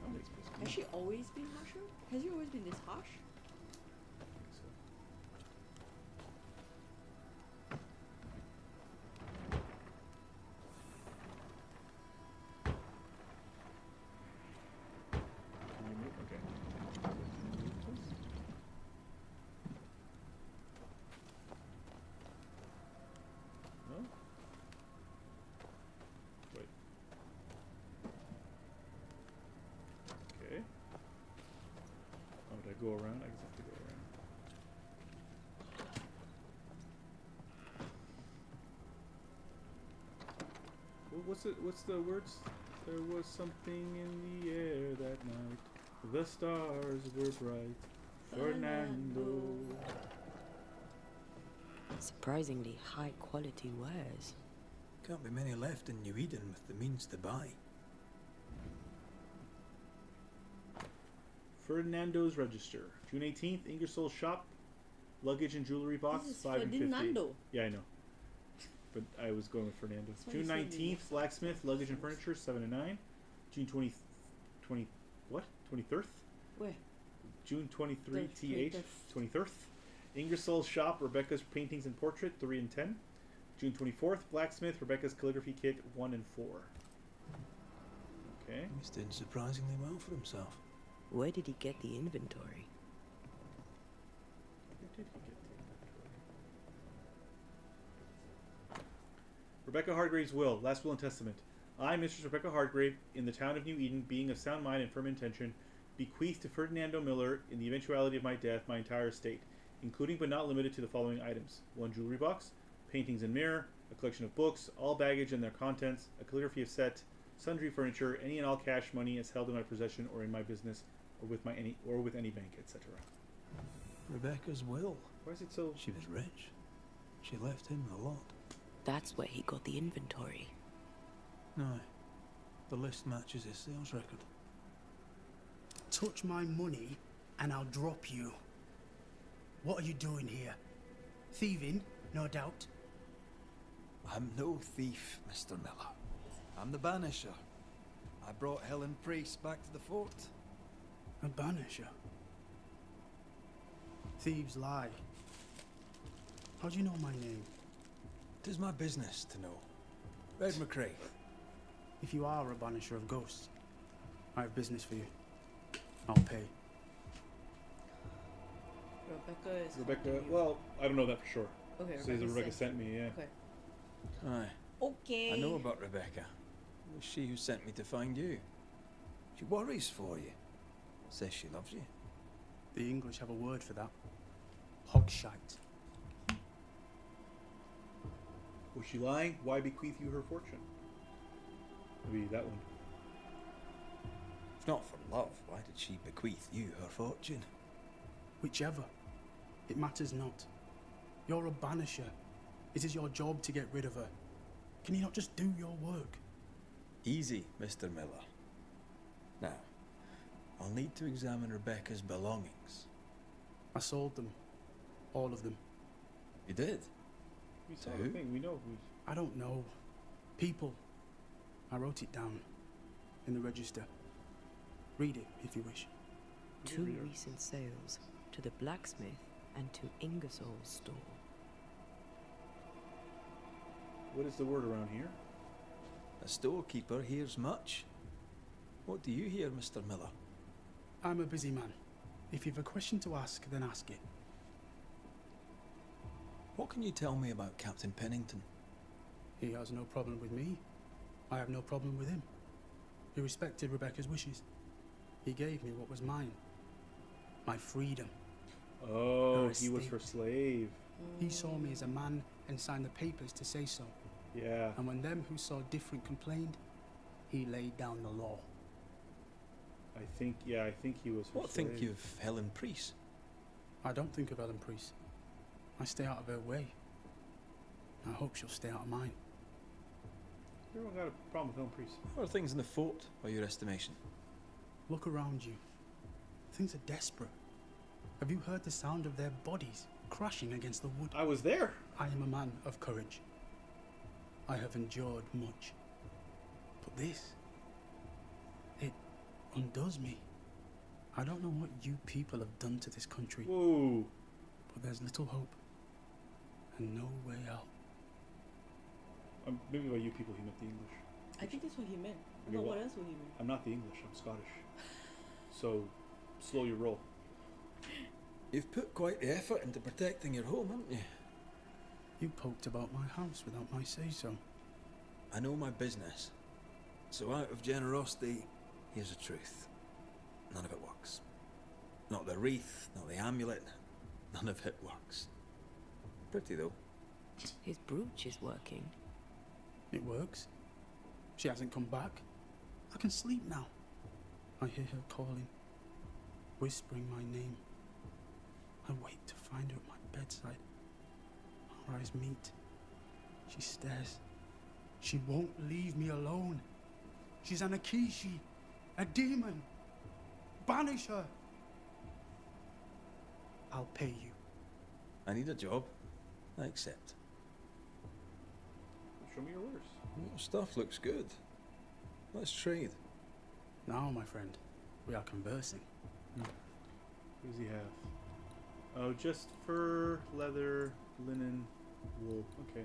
Oh, it's supposed to be. Has she always been harsher? Has he always been this harsh? I think so. Can you move? Okay. Can you move, please? No? Wait. Okay. Oh, did I go around? I guess I have to go around. What's the words? There was something in the air that night. The stars were bright. Fernando. Surprisingly high quality wares. Can't be many left in New Eden with the means to buy. Ferdinando's Register. June 18th, Ingersoll Shop. Luggage and jewelry box, This is 5 and 50. Ferdinando. Yeah, I know. but I was going with Fernando's. That's why June you said 19th, you- blacksmith, luggage and furniture, 7 and 9. June 20 what? 23rd? Where? June 23 The TH, 23rd. Ingersoll's shop, Rebecca's paintings and portrait, 3 and 10. June 24th, blacksmith, Rebecca's calligraphy kit, 1 and 4. Okay. He's doing surprisingly well for himself. Where did he get the inventory? Where did he get the inventory? Rebecca Hardgrave's will, last will and testament. I, Mistress Rebecca Hardgrave, in the town of New Eden, being of sound mind and firm intention, bequeath to Ferdinando Miller, in the eventuality of my death, my entire estate, including but not limited to the following items: 1 jewelry box, paintings and mirror, a collection of books, all baggage and their contents, a calligraphy of set, sundry furniture, any and all cash money as held in my possession or in my business, or with any bank, etc. Rebecca's will. Why is it so? She was rich. She left him a lot. That's where he got the inventory. No. The list matches his sales record. Touch my money and I'll drop you. What are you doing here? Thieving, no doubt. I'm no thief, Mr. Miller. I'm the Banisher. I brought Helen Priest back to the fort. A banisher? Thieves lie. How do you know my name? 'Tis my business to know. Red McCrae. If you are a banisher of ghosts, I have business for you. I'll pay. Rebecca is. Rebecca, haunting you. well, I don't know that for sure. Okay, Says Rebecca sent me, yeah. Okay. Aye. Okay. I know about Rebecca. It was she who sent me to find you. She worries for you. Says she loves you. The English have a word for that. Hogshite. Was she lying? Why bequeath you her fortune? Maybe that one. If not for love, why did she bequeath you her fortune? Whichever. It matters not. You're a banisher. It is your job to get rid of her. Can you not just do your work? Easy, Mr. Miller. Now, I'll need to examine Rebecca's belongings. I sold them. All of them. You did? We To saw who? the thing, we know who's. I don't know. People. I wrote it down. In the register. Read it if you wish. 2 recent sales to the blacksmith and to Ingersoll's store. What is the word around here? A storekeeper hears much. What do you hear, Mr. Miller? I'm a busy man. If you've a question to ask, then ask it. What can you tell me about Captain Pennington? He has no problem with me. I have no problem with him. He respected Rebecca's wishes. He gave me what was mine. My freedom. Oh, Her he was her estate. slave. He saw me as a man and signed the papers to say so. Yeah. And when them who saw different complained, he laid down the law. I think he was her What slave. think you of Helen Priest? I don't think of Ellen Priest. I stay out of her way. I hope she'll stay out of mine. Everyone got a problem with Helen Priest. How are things in the fort, by your estimation? Look around you. Things are desperate. Have you heard the sound of their bodies crashing against the wood? I was there. I am a man of courage. I have endured much. But this, it undoes me. I don't know what you people have done to this country, Whoa. but there's little hope and no way out. Maybe by you people he meant the English. I think that's what he meant. Okay, No, well, what else would he mean? I'm not the English, I'm Scottish. So, slow your roll. You've put quite the effort into protecting your home, haven't you? You poked about my house without my say-so. I know my business. So out of generosity, here's the truth. None of it works. Not the wreath, not the amulet. None of it works. Pretty though. His brooch is working. It works. She hasn't come back. I can sleep now. I hear her calling, whispering my name. I wait to find her at my bedside. Our eyes meet. She stares. She won't leave me alone. She's an Akishi, a demon. Banish her. I'll pay you. I need a job. I accept. Show me your wares. Your stuff looks good. Let's trade. Now, my friend, we are conversing. What does he have? Oh, just fur, leather, linen, wool. Okay.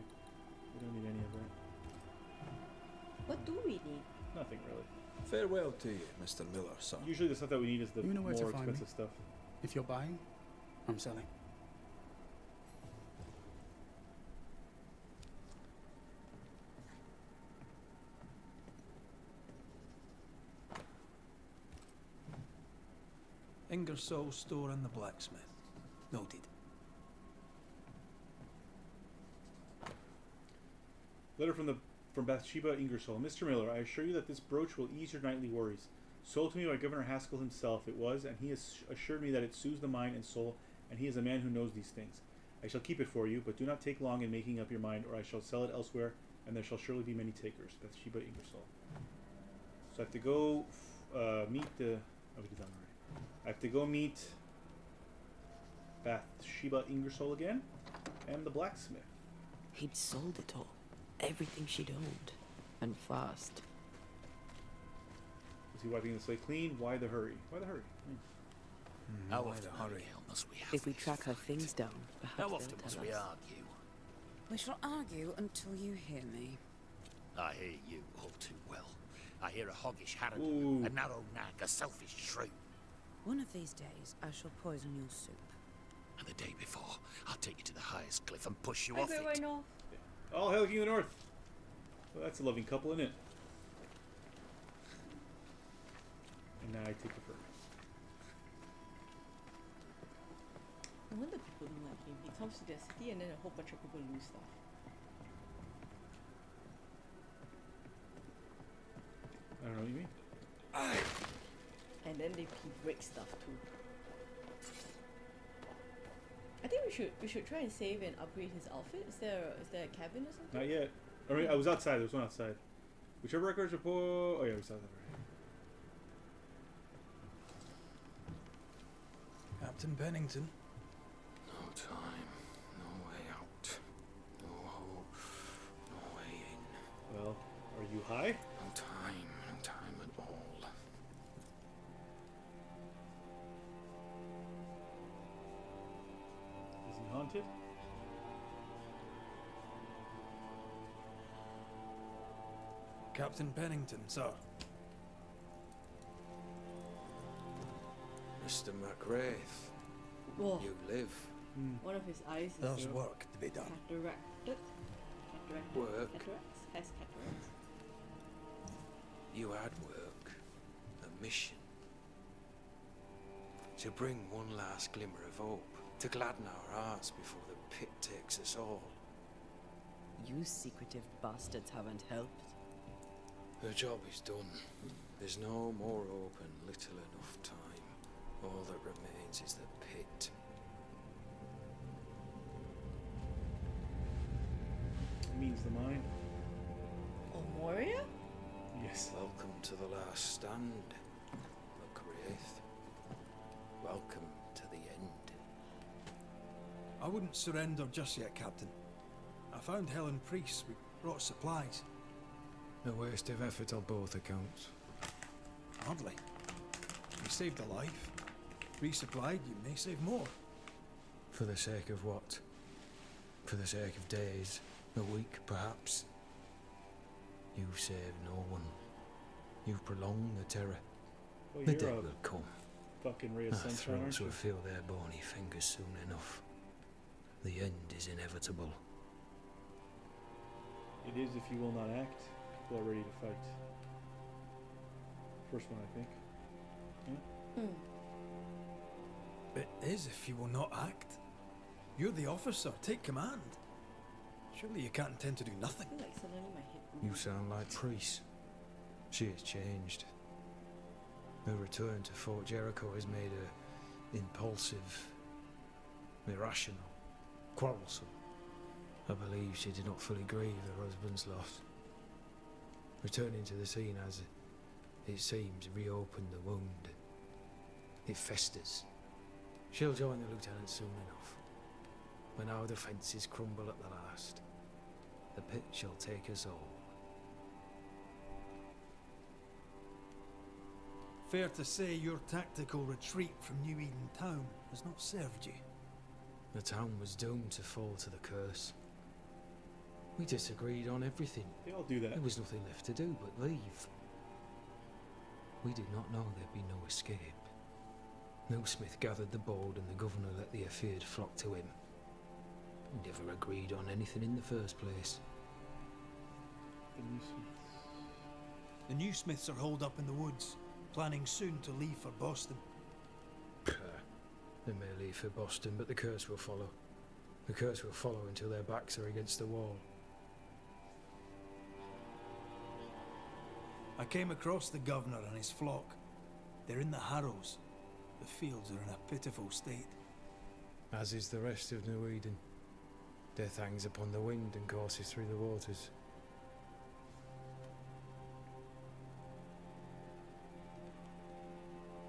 We don't need any of that. What do we need? Nothing really. Farewell to you, Mr. Miller, sir. Usually the stuff that we need is the You know where to more find me. expensive stuff. If you're buying, I'm selling. Ingersoll store and the blacksmith. Noted. Letter from Bathsheba Ingersoll. Mr. Miller, I assure you that this brooch will ease your nightly worries. Sold to me by Governor Haskell himself it was, and he has assured me that it soothes the mind and soul, and he is a man who knows these things. I shall keep it for you, but do not take long in making up your mind, or I shall sell it elsewhere, and there shall surely be many takers. Bathsheba Ingersoll. So I have to go meet the... Oh, we did that already. I have to go meet Bathsheba Ingersoll again, and the blacksmith. He'd sold it all. Everything she'd owned. And fast. Is he wiping the slate clean? Why the hurry? Why the hurry? How often must we have If we this track her fight? things down, perhaps How they'll often must tell we us. argue? We shall argue until you hear me. I hear you all too well. I hear a hoggish harridan, Ooh. a narrow nag, a selfish shrew. One of these days, I shall poison your soup. And the day before, I'll take you to the highest cliff and push you I off go it. right north. All hail King of the North. Well, that's a loving couple, isn't it? And now I take the fur. No wonder people don't like him. He comes to their city and then a whole bunch of people lose stuff. I don't know what you mean. And then he breaks stuff too. I think we should try and save and upgrade his outfit. Is there a cabin or something? Not yet. I mean, I was outside. There was one outside. Whichever records report. Oh yeah, we saw that right. Captain Pennington. No time, no way out, no hope, no way in. Well, are you high? No time at all. Is he haunted? Captain Pennington, sir. Mr. McWraith, Whoa. you live. One of his eyes is There's work to be done. cataracted. Work? Cataracts? Has cataracts. You had work, a mission. To bring one last glimmer of hope, to gladden our hearts before the pit takes us all. You secretive bastards haven't helped. The job is done. There's no more hope and little enough time. All that remains is the pit. It means the mine. Oh, Moria? Yes. Welcome to the last stand, McWraith. Welcome to the end. I wouldn't surrender just yet, Captain. I found Helen Priest. We brought supplies. A waste of effort on both accounts. Hardly. You saved a life. Resupplied, you may save more. For the sake of what? For the sake of days, a week perhaps? You've saved no one. You've prolonged the terror. Well, The you're day a will come. fucking ray of Our sunshine, aren't throats you? will feel their bony fingers soon enough. The end is inevitable. It is if you will not act. People are ready to fight. First one, I think. Yeah? It is if you will not act. You're the officer. Take command. Surely you can't intend to do nothing. I feel like suddenly my head You sound like Priest. She has changed. Her return to Fort Jericho has made her impulsive, irrational, quarrelsome. I believe she did not fully grieve her husband's loss. Returning to the scene has, it seems, reopened the wound. It festers. She'll join the lieutenant soon enough, when our defences crumble at the last. the pit shall take us all. Fair to say your tactical retreat from New Eden town has not served you. The town was doomed to fall to the curse. We disagreed on everything. They all do that. There was nothing left to do but leave. We did not know there'd be no escape. Millsmith gathered the board and the governor let the affair flock to him. We never agreed on anything in the first place. The new Smiths. The new Smiths are holed up in the woods, planning soon to leave for Boston. They may leave for Boston, but the curse will follow. The curse will follow until their backs are against the wall. I came across the governor and his flock. They're in the Harrows. The fields are in a pitiful state. As is the rest of New Eden. Death hangs upon the wind and courses through the waters.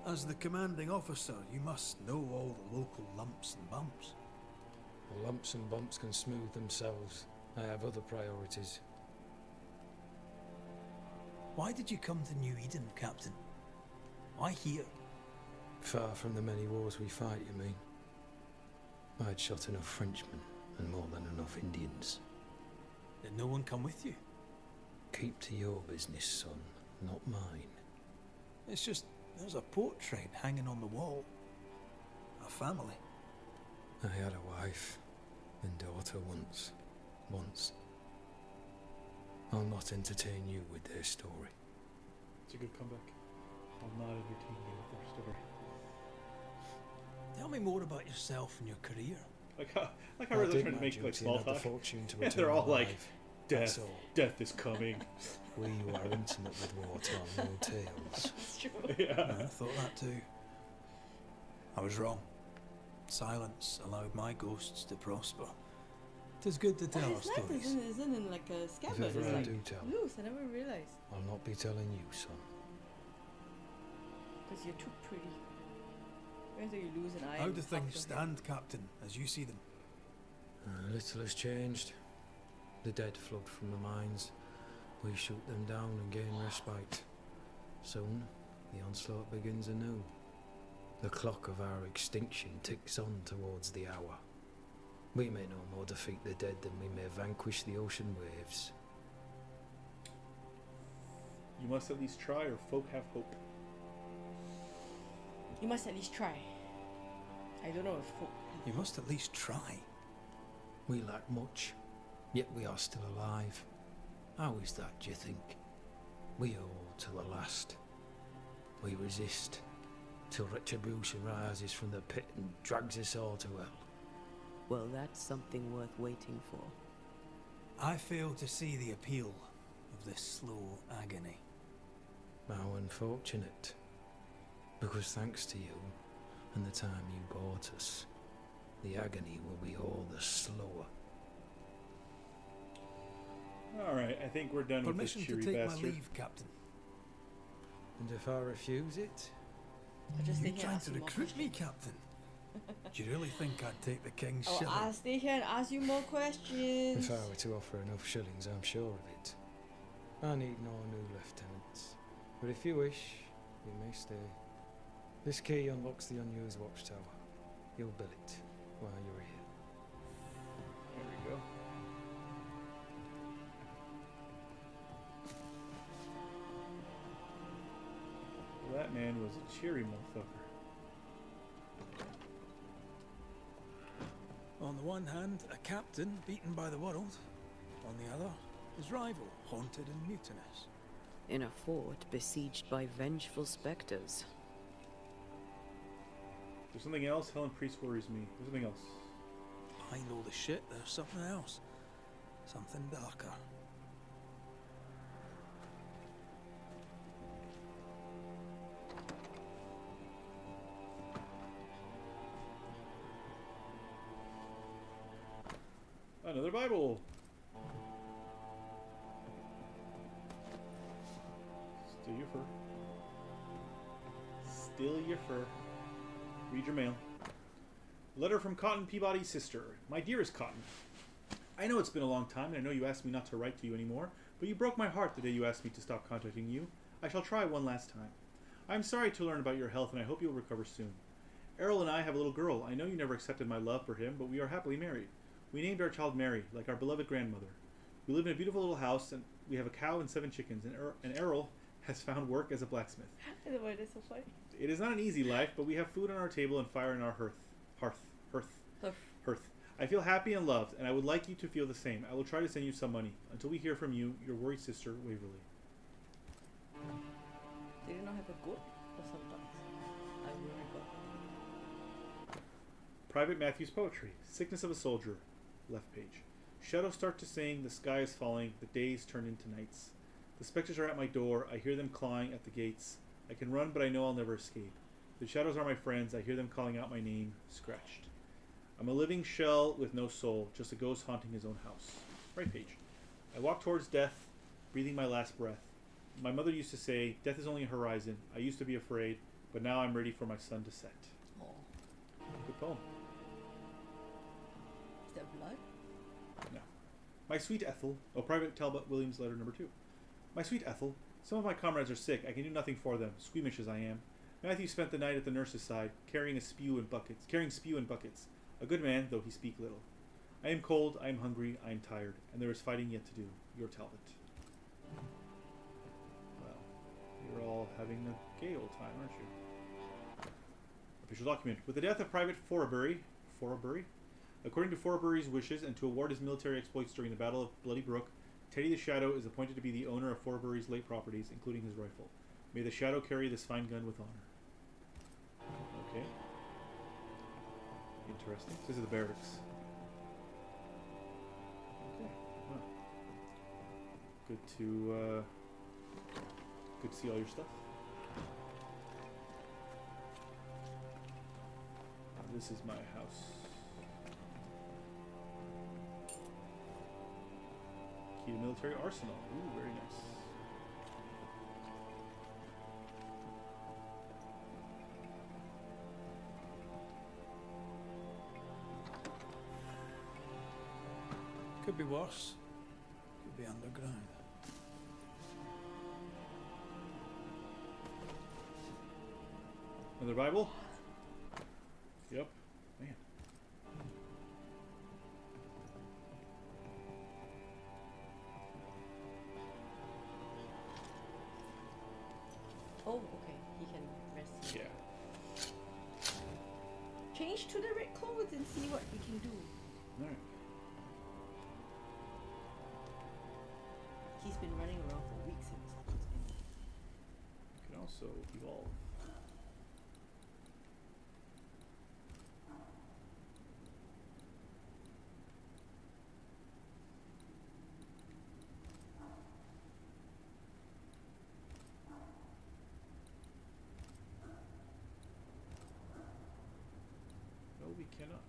As the commanding officer, you must know all the local lumps and bumps. The lumps and bumps can smooth themselves. I have other priorities. Why did you come to New Eden, Captain? Why here? Far from the many wars we fight, you mean? I'd shot enough Frenchmen and more than enough Indians. Did no one come with you? Keep to your business, son, not mine. It's just, there's a portrait hanging on the wall. A family. I had a wife and daughter once. I'll not entertain you with their story. It's a good comeback. I'll not entertain you with their story. Tell me more about yourself and your career. Like how really trying to make like small talk. And they're all like, That's death, all. death is coming. We who are intimate with war tell no tales. That's true. Yeah. I thought that too. I was wrong. Silence allowed my ghosts to prosper. 'Tis good to tell our His knife stories. isn't in like a scabbard. If ever It's I like do tell, loose. I never realized. I'll not be telling you, son. Because you're too pretty. Whether you lose an eye. How and do pop things your stand, Captain, as you see them? Little has changed. The dead flood from the mines. We shoot them down and gain respite. Soon, the onslaught begins anew. The clock of our extinction ticks on towards the hour. We may no more defeat the dead than we may vanquish the ocean waves. You must at least try, or folk have hope. You must at least try. I don't know if folk. You must at least try. We lack much, yet we are still alive. How is that, do you think? We hold to the last. We resist, till retribution rises from the pit and drags us all to hell. Well, that's something worth waiting for. I fail to see the appeal of this slow agony. How unfortunate. Because thanks to you, and the time you bought us, the agony will be all the slower. Alright, I think we're done Permission with to this take cheery my bastard. leave, Captain. And if I refuse it? I just You think trying to recruit me, Captain? Do you really think I'd take the king's Oh, shilling? I'll stay here and ask you more questions. If I were to offer enough shillings, I'm sure of it. I need no new lieutenants. But if you wish, you may stay. This key unlocks the unused watchtower. You'll bill it while you're here. There we go. That man was a cheery motherfucker. On the one hand, a captain beaten by the world. On the other, his rival, haunted and mutinous. In a fort besieged by vengeful specters. There's something else. Helen Priest worries me. There's something else. Behind all the shit, there's something else. Something darker. Another Bible. Still your fur. Still your fur. Read your mail. Letter from Cotton Peabody's sister. My dearest Cotton, I know it's been a long time, and I know you asked me not to write to you anymore, but you broke my heart the day you asked me to stop contacting you. I shall try one last time. I am sorry to learn about your health, and I hope you will recover soon. Errol and I have a little girl. I know you never accepted my love for him, but we are happily married. We named our child Mary, like our beloved grandmother. We live in a beautiful little house, and we have a cow and 7 chickens, and Errol has found work as a blacksmith. I don't know why that's so funny. It is not an easy life, but we have food on our table and fire in our hearth. I feel happy and loved, and I would like you to feel the same. I will try to send you some money. Until we hear from you, your worried sister, Waverly. They do not have a goat or some dogs. I will regret. Private Matthew's poetry. Sickness of a soldier. Left page. Shadows start to sing, the sky is falling, the days turn into nights. The specters are at my door, I hear them clawing at the gates. I can run, but I know I'll never escape. The shadows are my friends, I hear them calling out my name, scratched. I'm a living shell with no soul, just a ghost haunting his own house. Right page. I walk towards death, breathing my last breath. My mother used to say, death is only a horizon. I used to be afraid, but now I'm ready for my sun to set. Aww. Good poem. Is that blood? No. My sweet Ethel. Oh, Private Talbot Williams letter number 2. My sweet Ethel, some of my comrades are sick. I can do nothing for them, squeamish as I am. Matthew spent the night at the nurse's side, carrying spew in buckets. A good man, though he speak little. I am cold, I am hungry, I am tired, and there is fighting yet to do. Your Talbot. Well, you're all having a gay old time, aren't you? Official document. With the death of Private Forbury, according to Forbury's wishes and to award his military exploits during the Battle of Bloody Brook, Teddy the Shadow is appointed to be the owner of Forbury's late properties, including his rifle. May the Shadow carry this fine gun with honor. Okay. Interesting. This is the barracks. Okay. Wow. Good to see all your stuff. This is my house. Key to military arsenal. Ooh, very nice. Could be worse. Could be underground. Another Bible? Yep. Man. Oh, okay. He can rest here. Yeah. Change to the red clothes and see what we can do. Alright. He's been running around for weeks and You can also evolve. No, we cannot.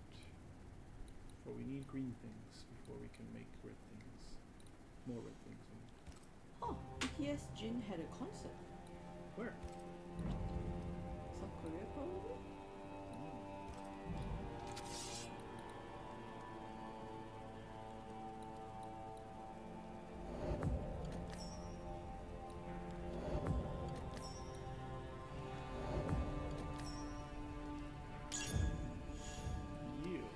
For we need green things before we can make red things. More red things. Oh, BTS Jin had a concert. Where? South Korea, probably? Yeah.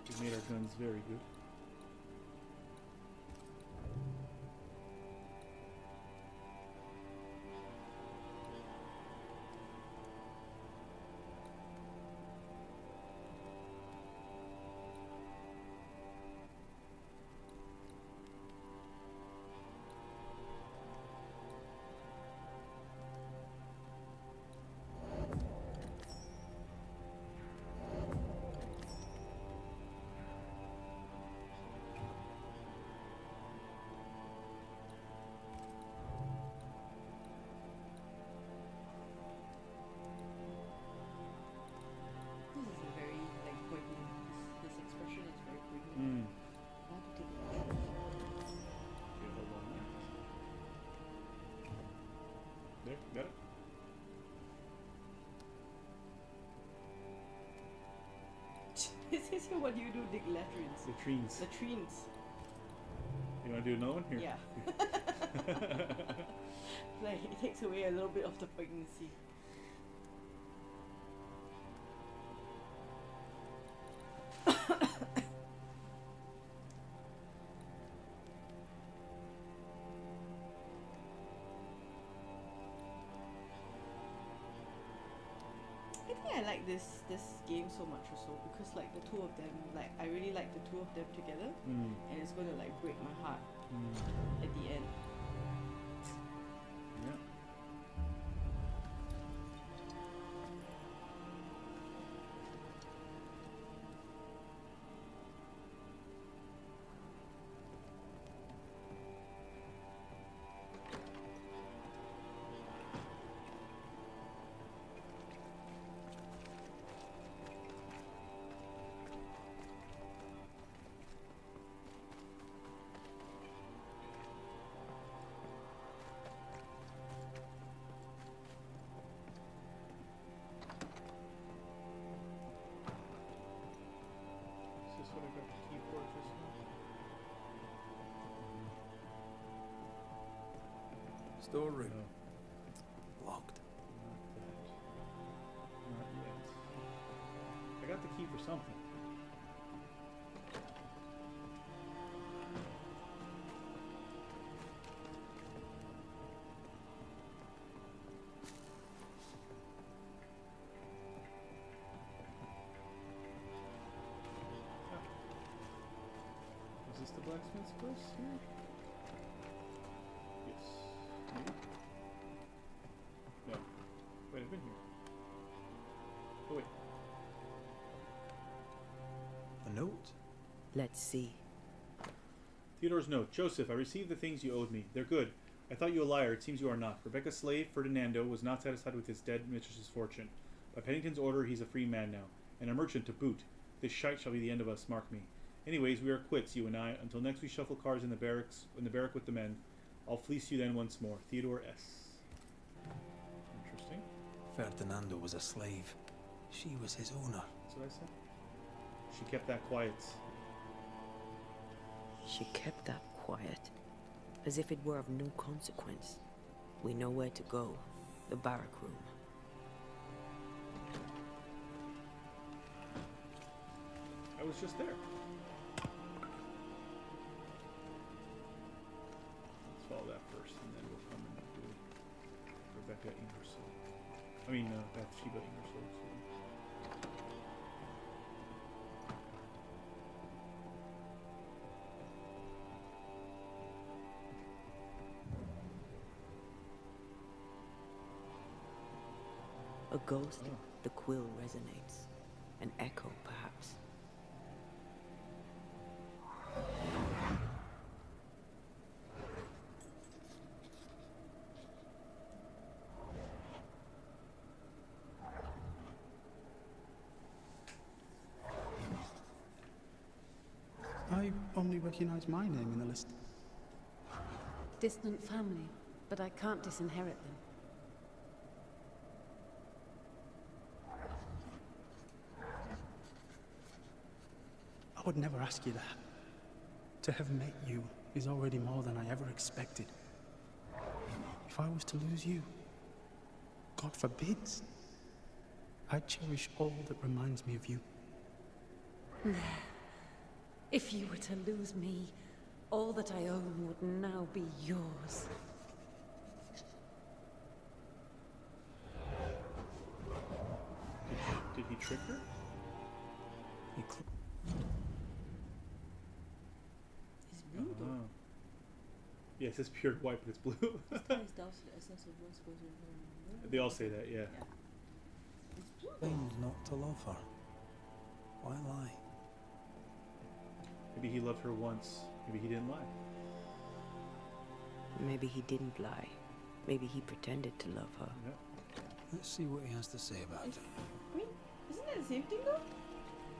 We made our guns very good. says here, what do you do? Dig latrines. Latrines. Latrines. You want to do another one here? Yeah. Like it takes away a little bit of the pregnancy. I think I like this game so much also because like the two of them, like I really like the two of them together, and it's going to like break my heart at the end. Yeah. Is this what I got the key for just now? Storeroom. No, Locked. not yet. I got the key for something. Is this the blacksmith's place here? Yes. Maybe? No. Wait, I've been here. Oh wait. A note? Let's see. Theodore's note. Joseph, I received the things you owed me. They're good. I thought you a liar. It seems you are not. Rebecca's slave, Ferdinando, was not satisfied with his dead mistress's fortune. By Pennington's order, he's a free man now. And a merchant to boot. This shite shall be the end of us, mark me. Anyways, we are quits, you and I. Until next we shuffle cards in the barracks, in the barrack with the men. I'll fleece you then once more. Theodore S. Interesting. Ferdinando was a slave. She was his owner. That's what I said. She kept that quiet. She kept that quiet, as if it were of no consequence. We know where to go. The barrack room. I was just there. Let's follow that first, and then we'll come and do Rebecca Ingersoll. I mean, Bathsheba Ingersoll. A ghost, the quill resonates. An echo, perhaps. I only recognize my name in the list. Distant family, but I can't disinherit them. I would never ask you that. To have met you is already more than I ever expected. If I was to lose you, God forbids, I cherish all that reminds me of you. If you were to lose me, all that I own would now be yours. Did he trick her? He It's blue though. Yeah, it says pure white, but it's blue. This time is doused with the essence of one supposed to. They all say that, yeah. It's blue. claimed not to love her. Why lie? Maybe he loved her once. Maybe he didn't lie. Maybe he didn't lie. Maybe he pretended to love her. Yeah. Let's see what he has to say about it. I mean, isn't that the same thing though?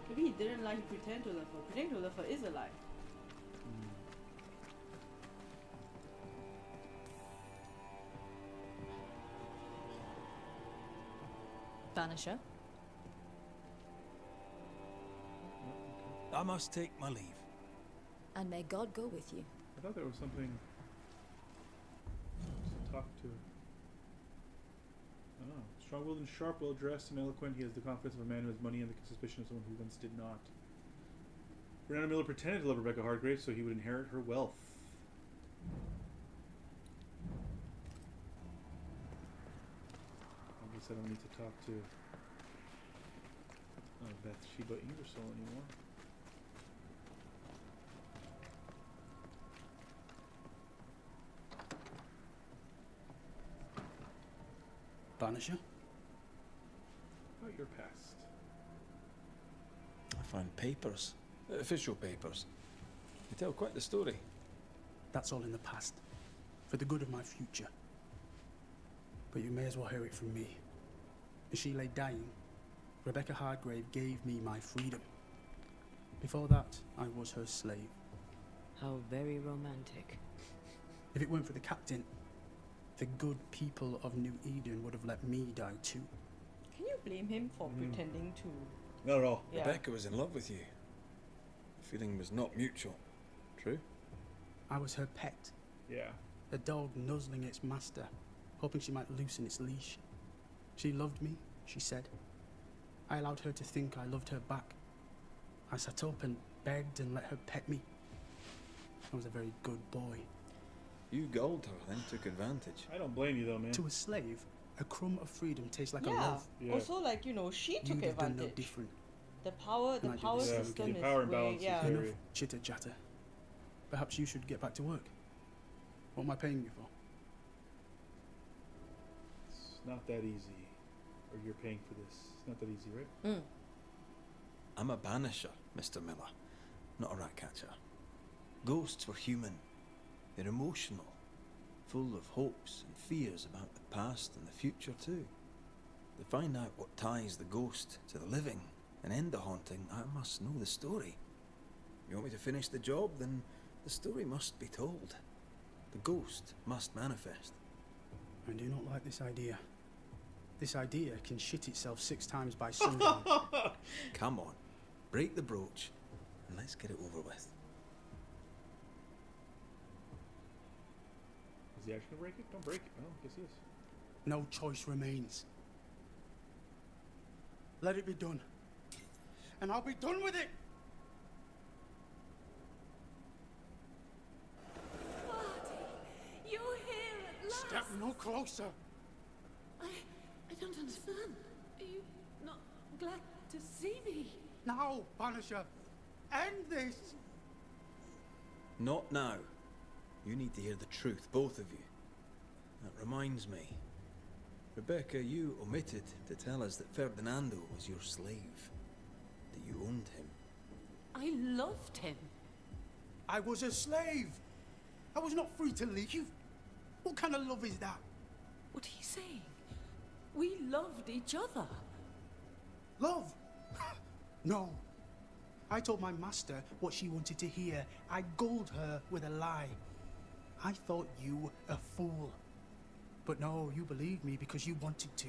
Maybe he didn't lie, he pretended to love her. Pretending to love her is a lie. Banisher? I must take my leave. And may God go with you. I thought there was something to talk to. Oh, strong-willed and sharp, well-dressed and eloquent, he has the confidence of a man who has money and the suspicion of someone who once did not. Brianna Miller pretended to love Rebecca Hardgrave so he would inherit her wealth. I guess I don't need to talk to Bathsheba Ingersoll anymore. Banisher? About your past. I find papers. Official papers. They tell quite the story. That's all in the past. For the good of my future. But you may as well hear it from me. As she lay dying, Rebecca Hardgrave gave me my freedom. Before that, I was her slave. How very romantic. If it weren't for the captain, the good people of New Eden would have let me die too. Can you blame him for pretending to? Not at all. Yeah. Rebecca was in love with you. The feeling was not mutual. True? I was her pet. Yeah. A dog nuzzling its master, hoping she might loosen its leash. She loved me, she said. I allowed her to think I loved her back. I sat up and begged and let her pet me. I was a very good boy. You gulled her, then took advantage. I don't blame you though, man. To a slave, a crumb of freedom tastes like a Yeah. loaf. Yeah. Also, like, you know, she took You'd have done no advantage. different. The power And I did the same. system The is power way, imbalance is yeah. very- Enough chitter chatter. Perhaps you should get back to work. What am I paying you for? It's not that easy. Or you're paying for this. It's not that easy, right? I'm a banisher, Mr. Miller, not a rat catcher. Ghosts were human. They're emotional, full of hopes and fears about the past and the future too. To find out what ties the ghost to the living and end the haunting, I must know the story. You want me to finish the job? Then the story must be told. The ghost must manifest. I do not like this idea. This idea can shit itself 6 times by sundown. Come on, break the brooch and let's get it over with. Is he actually gonna break it? Don't break it. Oh, I guess he is. No choice remains. Let it be done. And I'll be done with it! You're here at last. Step no closer! I don't understand. Are you not glad to see me? Now, Banisher! End this! Not now. You need to hear the truth, both of you. That reminds me. Rebecca, you omitted to tell us that Ferdinando was your slave. That you owned him. I loved him. I was a slave! I was not free to leave. What kind of love is that? What are you saying? We loved each other. Love? No. I told my master what she wanted to hear. I gulled her with a lie. I thought you a fool. But no, you believed me because you wanted to.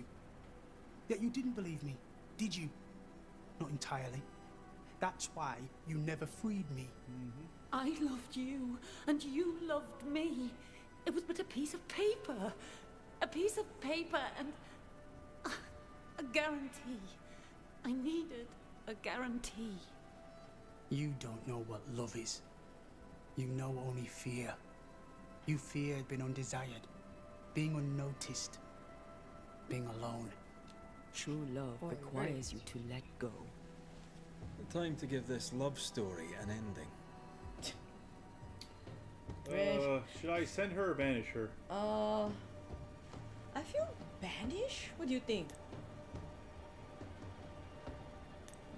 Yet you didn't believe me, did you? Not entirely. That's why you never freed me. I loved you, and you loved me. It was but a piece of paper. A piece of paper and a guarantee. I needed a guarantee. You don't know what love is. You know only fear. You feared being undesired, being unnoticed, being alone. True love requires you to let go. Time to give this love story an ending. Should I send her or banish her? I feel banish? What do you think?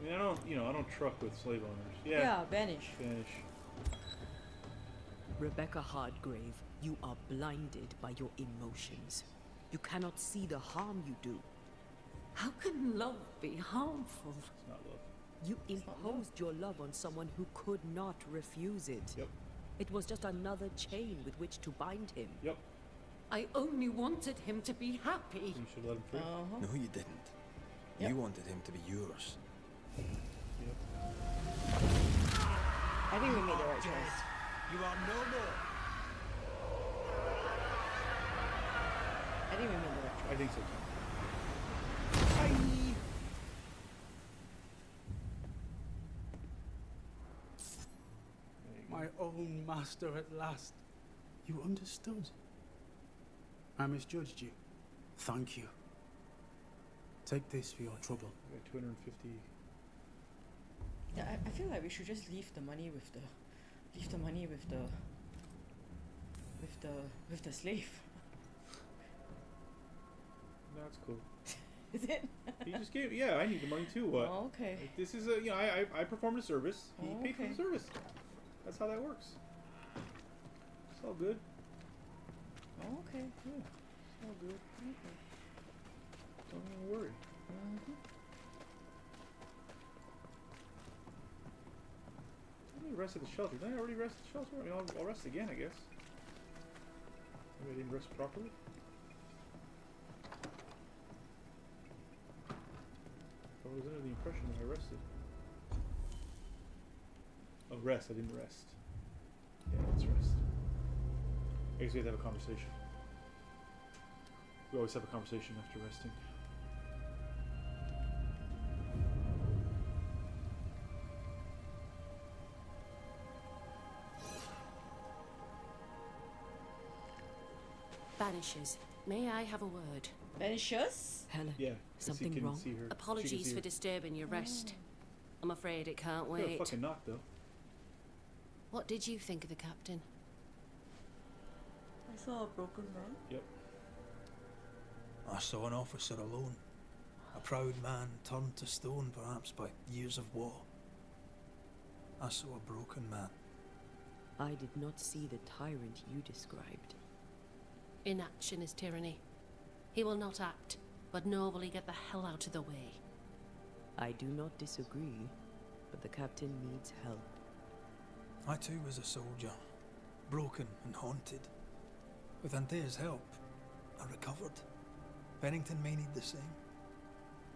I mean, I don't truck with slave owners. Yeah, banish. Banish. Rebecca Hardgrave, you are blinded by your emotions. You cannot see the harm you do. How can love be harmful? It's not love. You imposed your love on someone who could not refuse it. Yep. It was just another chain with which to bind him. Yep. I only wanted him to be happy. You should let him free. No, you didn't. Yep. You wanted him to be yours. Yep. I think we made the right choice. You are no more. I think we made the right choice. I think so too. My own master at last. You understood. I misjudged you. Thank you. Take this for your trouble. We got 250. Yeah, I feel like we should just leave the money with the slave. That's cool. Is it? He just gave. Yeah, I need the money too. What? Oh, okay. Like, this is a. You know, I performed a service. He Oh, paid for okay. the service. That's how that works. It's all good. Oh, okay. Yeah, it's all good. Okay. Don't even worry. I need to rest at the shelter. Did I already rest at the shelter? I mean, I'll rest again, I guess. Maybe I didn't rest properly. I was under the impression that I rested. Oh, rest. I didn't rest. Yeah, let's rest. I guess we have to have a conversation. We always have a conversation after resting. Banishers, may I have a word? Banishers? Helen, Yeah, 'cause he something can wrong? see her. She can Apologies see for her. disturbing your rest. I'm afraid it can't You got a wait. fucking knock though. What did you think of the captain? I saw a broken man. Yep. I saw an officer alone. A proud man turned to stone, perhaps by years of war. I saw a broken man. I did not see the tyrant you described. Inaction is tyranny. He will not act, but nor will he get the hell out of the way. I do not disagree, but the captain needs help. I too was a soldier, broken and haunted. With Antea's help, I recovered. Pennington may need the same.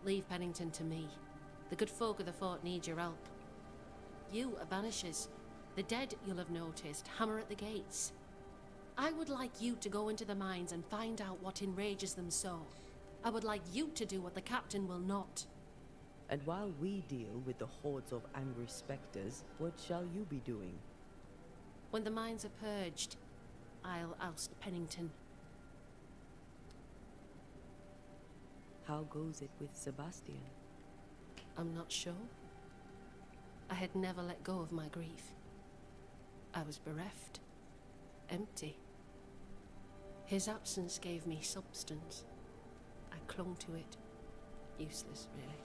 Leave Pennington to me. The good folk of the fort need your help. You are Banishers. The dead, you'll have noticed, hammer at the gates. I would like you to go into the mines and find out what enrages them so. I would like you to do what the captain will not. And while we deal with the hordes of angry spectres, what shall you be doing? When the mines are purged, I'll oust Pennington. How goes it with Sebastian? I'm not sure. I had never let go of my grief. I was bereft, empty. His absence gave me substance. I clung to it. Useless, really.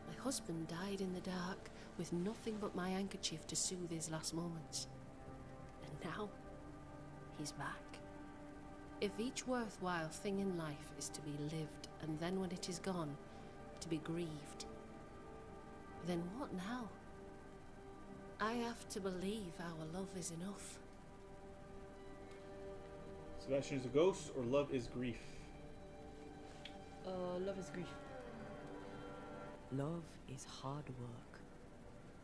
My husband died in the dark, with nothing but my handkerchief to soothe his last moments. And now, he's back. If each worthwhile thing in life is to be lived, and then when it is gone, to be grieved, then what now? I have to believe our love is enough. Sebastian is a ghost, or love is grief? Love is grief. Love is hard work.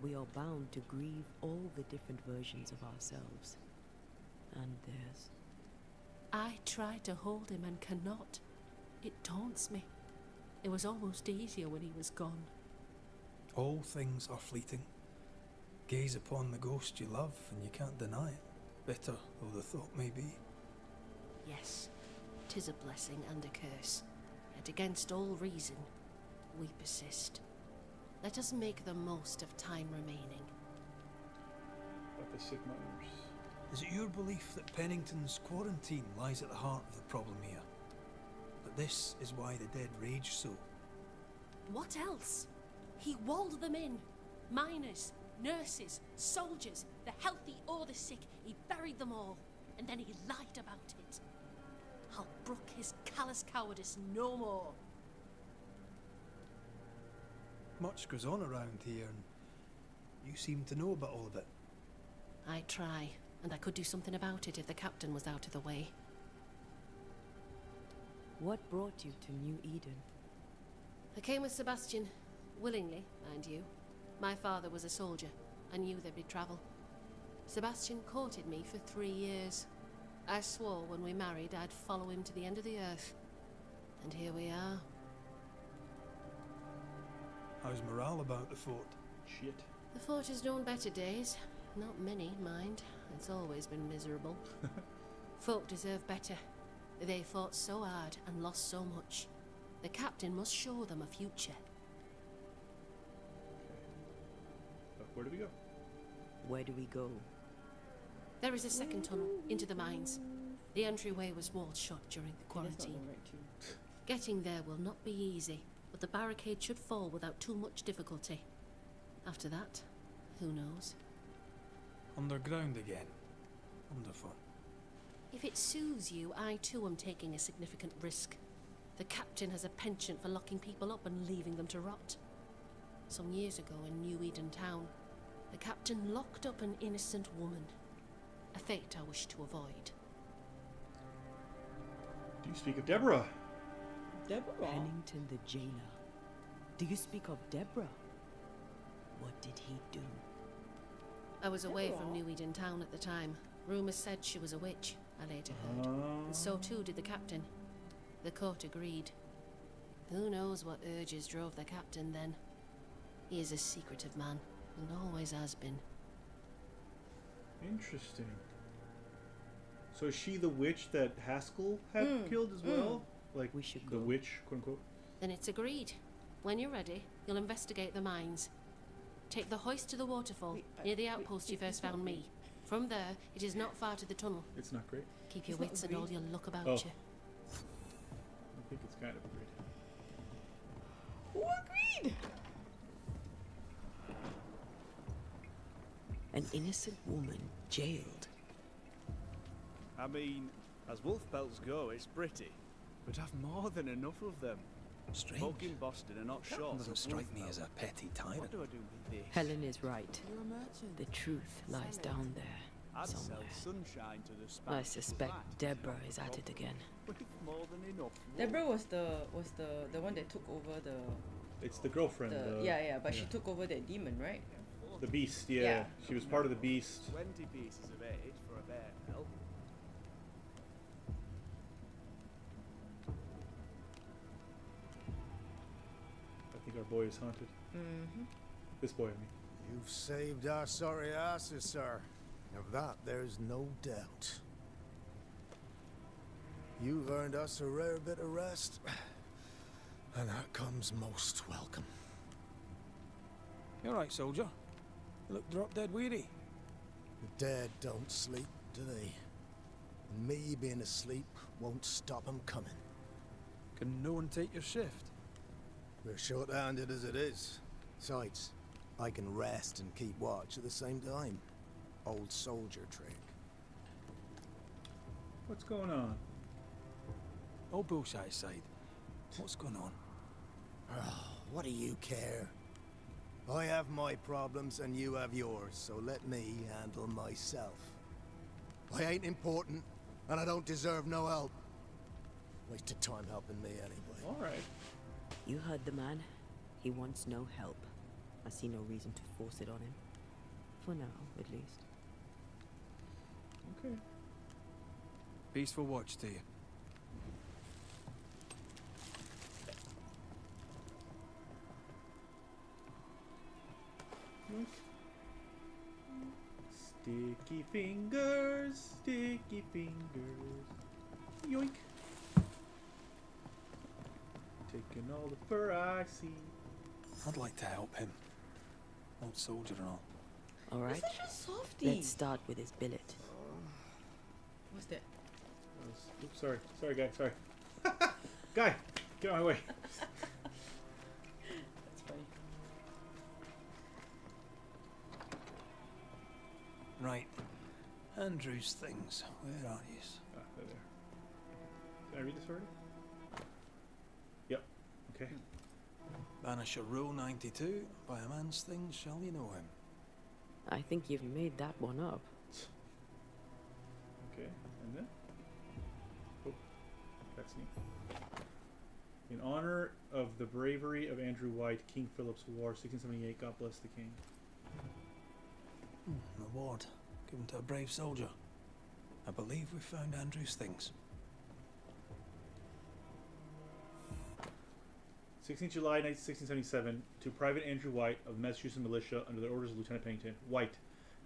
We are bound to grieve all the different versions of ourselves. And theirs. I try to hold him and cannot. It taunts me. It was almost easier when he was gone. All things are fleeting. Gaze upon the ghost you love, and you can't deny it, bitter though the thought may be. Yes, 'tis a blessing and a curse. Yet against all reason, we persist. Let us make the most of time remaining. About the sick miners. Is it your belief that Pennington's quarantine lies at the heart of the problem here? That this is why the dead rage so? What else? He walled them in. Miners, nurses, soldiers, the healthy or the sick. He buried them all, and then he lied about it. I'll brook his callous cowardice no more. Much goes on around here, and you seem to know about all of it. I try, and I could do something about it if the captain was out of the way. What brought you to New Eden? I came with Sebastian, willingly, mind you. My father was a soldier. I knew there'd be travel. Sebastian courted me for 3 years. I swore when we married I'd follow him to the end of the earth. And here we are. How's morale about the fort? Shit. The fort has known better days. Not many, mind. It's always been miserable. Folk deserve better. They fought so hard and lost so much. The captain must show them a future. Where do we go? Where do we go? There is a second tunnel into the mines. The entryway was walled shut during the quarantine. Getting there will not be easy, but the barricade should fall without too much difficulty. After that, who knows? Underground again. Wonderful. If it soothes you, I too am taking a significant risk. The captain has a penchant for locking people up and leaving them to rot. Some years ago in New Eden town, the captain locked up an innocent woman. A fate I wish to avoid. Do you speak of Deborah? Deborah? Pennington the jailer. Do you speak of Deborah? What did he do? I was away from New Eden town at the time. Rumours said she was a witch, I later heard. And so too did the captain. The court agreed. Who knows what urges drove the captain then? He is a secretive man, and always has been. Interesting. So is she the witch that Haskell had killed as well? Like we should the witch, quote unquote? Then it's agreed. When you're ready, you'll investigate the mines. Take the hoist to the waterfall, near the outpost you first found me. From there, it is not far to the tunnel. It's not great. Keep your wits and all your luck about Oh. you. I think it's kind of great. Who agreed? An innocent woman jailed. I mean, as wolf pelts go, it's pretty. But I've more than enough of them. Strange. Folk in Boston are not short. Doesn't strike me as a petty tyrant. What do I do with this? Helen is right. You're a merchant. The truth lies down there I'd somewhere. sell sunshine to the I Spanish suspect flat. Deborah is at it again. With more than enough. Deborah was the one that took over the It's the girlfriend. but she took over that demon, right? The beast, yeah. Yeah. She was part of the beast. 20 pieces of age for a bear pelt. I think our boy is haunted. Mm-hmm. This boy, I mean. You've saved our sorry asses, sir. Of that, there's no doubt. You've earned us a rare bit of rest, and that comes most welcome. You alright, soldier? You look drop dead weary. The dead don't sleep, do they? And me being asleep won't stop 'em coming. Can no one take your shift? We're short-handed as it is. Besides, I can rest and keep watch at the same time. Old soldier trick. What's going on? All bullshit aside, what's going on? Oh, what do you care? I have my problems and you have yours, so let me handle myself. I ain't important, and I don't deserve no help. Wasted time helping me anyway. Alright. You heard the man. He wants no help. I see no reason to force it on him. For now, at least. Okay. Peaceful watch to you. Yoink. Sticky fingers, sticky fingers. Yoink. Taking all the fur I see. I'd like to help him. Old soldier and all. Alright. You're such a softie. Let's start with his billet. What's that? Oops, sorry. Sorry, guy. Sorry. Guy, get out of my way. That's funny. Right. Andrew's things. Where are you? Ah, there. Can I read this already? Yep. Okay. Banisher Rule 92. By a man's things shall you know him. I think you've made that one up. Okay, and then? Oh, that's neat. In honor of the bravery of Andrew White, King Philip's War, 1678, God bless the King. award given to a brave soldier. I believe we found Andrew's things. 16th July 1677, to Private Andrew White of the Massachusetts Militia under the orders of Lieutenant Pennington. White,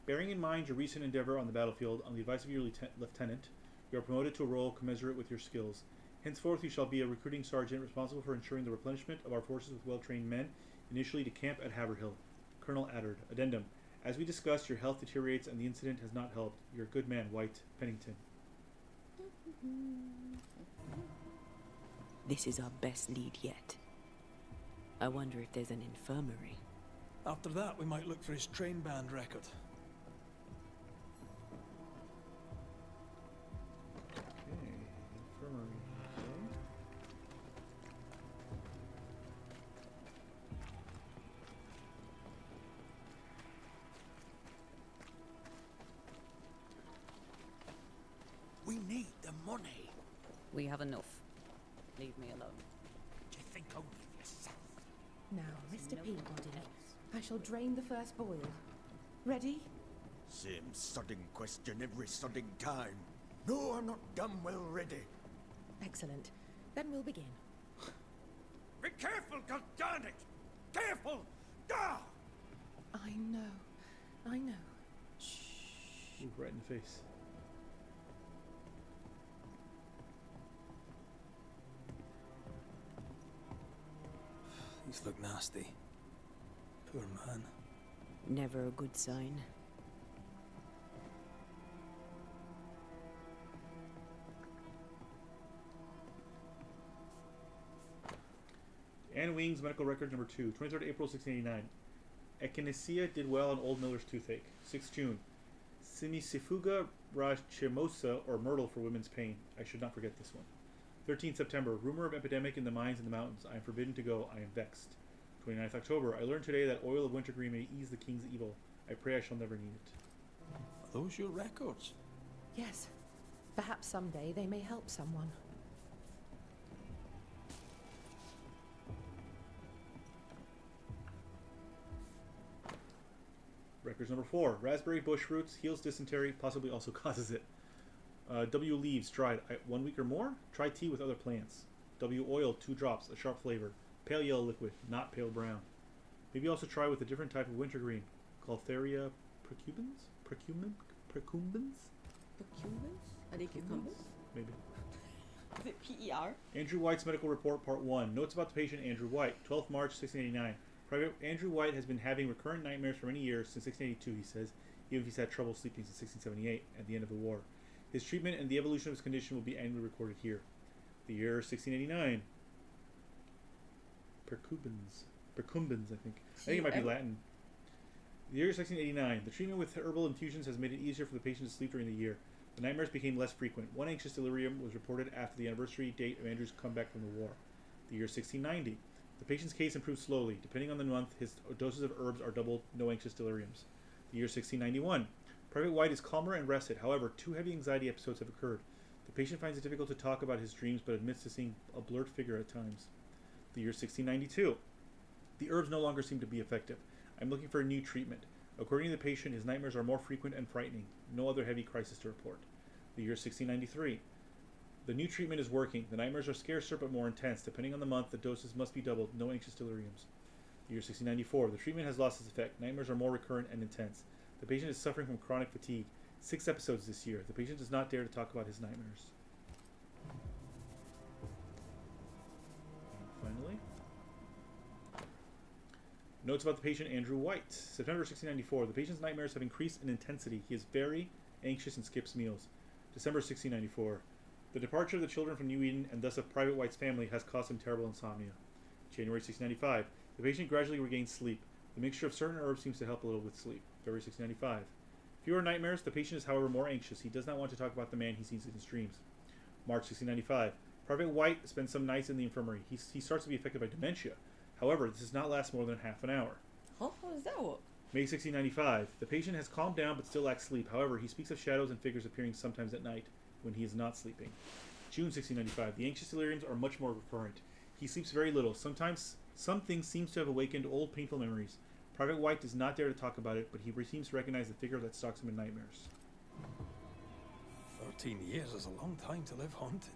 bearing in mind your recent endeavor on the battlefield, on the advice of your lieutenant, you are promoted to a role commensurate with your skills. Henceforth you shall be a recruiting sergeant responsible for ensuring the replenishment of our forces with well-trained men, initially to camp at Haverhill. Colonel Addard. Addendum. As we discussed, your health deteriorates and the incident has not helped. You're a good man, White. Pennington. This is our best lead yet. I wonder if there's an infirmary. After that, we might look for his train band record. Okay, infirmary. Okay. We need the money. We have enough. Leave me alone. Do you think only of yourself? Now, Mr. Peabody, I shall drain the first boil. Ready? Same sodding question every sodding time. No, I'm not damn well ready. Excellent. Then we'll begin. Be careful, goddarn it! Careful! Ah! I know. Shh. Ooh, right in the face. These look nasty. Poor man. Never a good sign. Anne Wing's medical record number 2, 23rd April 1689. Echinacea did well on old Miller's toothache. 6th June. Simisifuga rachemosa, or myrtle for women's pain. I should not forget this one. 13th September. Rumor of epidemic in the mines in the mountains. I am forbidden to go. I am vexed. 29th October. I learned today that oil of wintergreen may ease the king's evil. I pray I shall never need it. Are those your records? Yes. Perhaps someday they may help someone. Records number 4. Raspberry bush roots heals dysentery, possibly also causes it. W leaves dried 1 week or more. Try tea with other plants. W oil 2 drops, a sharp flavor. Pale yellow liquid, not pale brown. Maybe also try with a different type of wintergreen called Theria precumbens. Precumbens. Are they cucumbers? Maybe. Is it PER? Andrew White's medical report, part 1. Notes about the patient Andrew White, 12th March 1689. Private Andrew White has been having recurrent nightmares for many years, since 1682, he says, even if he's had trouble sleeping since 1678, at the end of the war. His treatment and the evolution of his condition will be annually recorded here. The year 1689. Precumbens, I think. I think it might be Latin. The year 1689. The treatment with herbal infusions has made it easier for the patient to sleep during the year. The nightmares became less frequent. One anxious delirium was reported after the anniversary date of Andrew's comeback from the war. The year 1690. The patient's case improved slowly. Depending on the month, his doses of herbs are doubled. No anxious deliriums. The year 1691. Private White is calmer and rested. However, 2 heavy anxiety episodes have occurred. The patient finds it difficult to talk about his dreams, but admits to seeing a blurred figure at times. The year 1692. The herbs no longer seem to be effective. I'm looking for a new treatment. According to the patient, his nightmares are more frequent and frightening. No other heavy crisis to report. The year 1693. The new treatment is working. The nightmares are scarcer but more intense. Depending on the month, the doses must be doubled. No anxious deliriums. The year 1694. The treatment has lost its effect. Nightmares are more recurrent and intense. The patient is suffering from chronic fatigue. 6 episodes this year. The patient does not dare to talk about his nightmares. And finally, notes about the patient Andrew White. September 1694. The patient's nightmares have increased in intensity. He is very anxious and skips meals. December 1694. The departure of the children from New Eden and thus of Private White's family has caused him terrible insomnia. January 1695. The patient gradually regains sleep. The mixture of certain herbs seems to help a little with sleep. February 1695. Fewer nightmares. The patient is, however, more anxious. He does not want to talk about the man he sees in his dreams. March 1695. Private White spends some nights in the infirmary. He starts to be affected by dementia. However, this does not last more than half an hour. How does that work? May 1695. The patient has calmed down but still lacks sleep. However, he speaks of shadows and figures appearing sometimes at night when he is not sleeping. June 1695. The anxious deliriums are much more recurrent. He sleeps very little. Sometimes something seems to have awakened old painful memories. Private White does not dare to talk about it, but he seems to recognize the figure that stalks him in nightmares. 13 years is a long time to live haunted.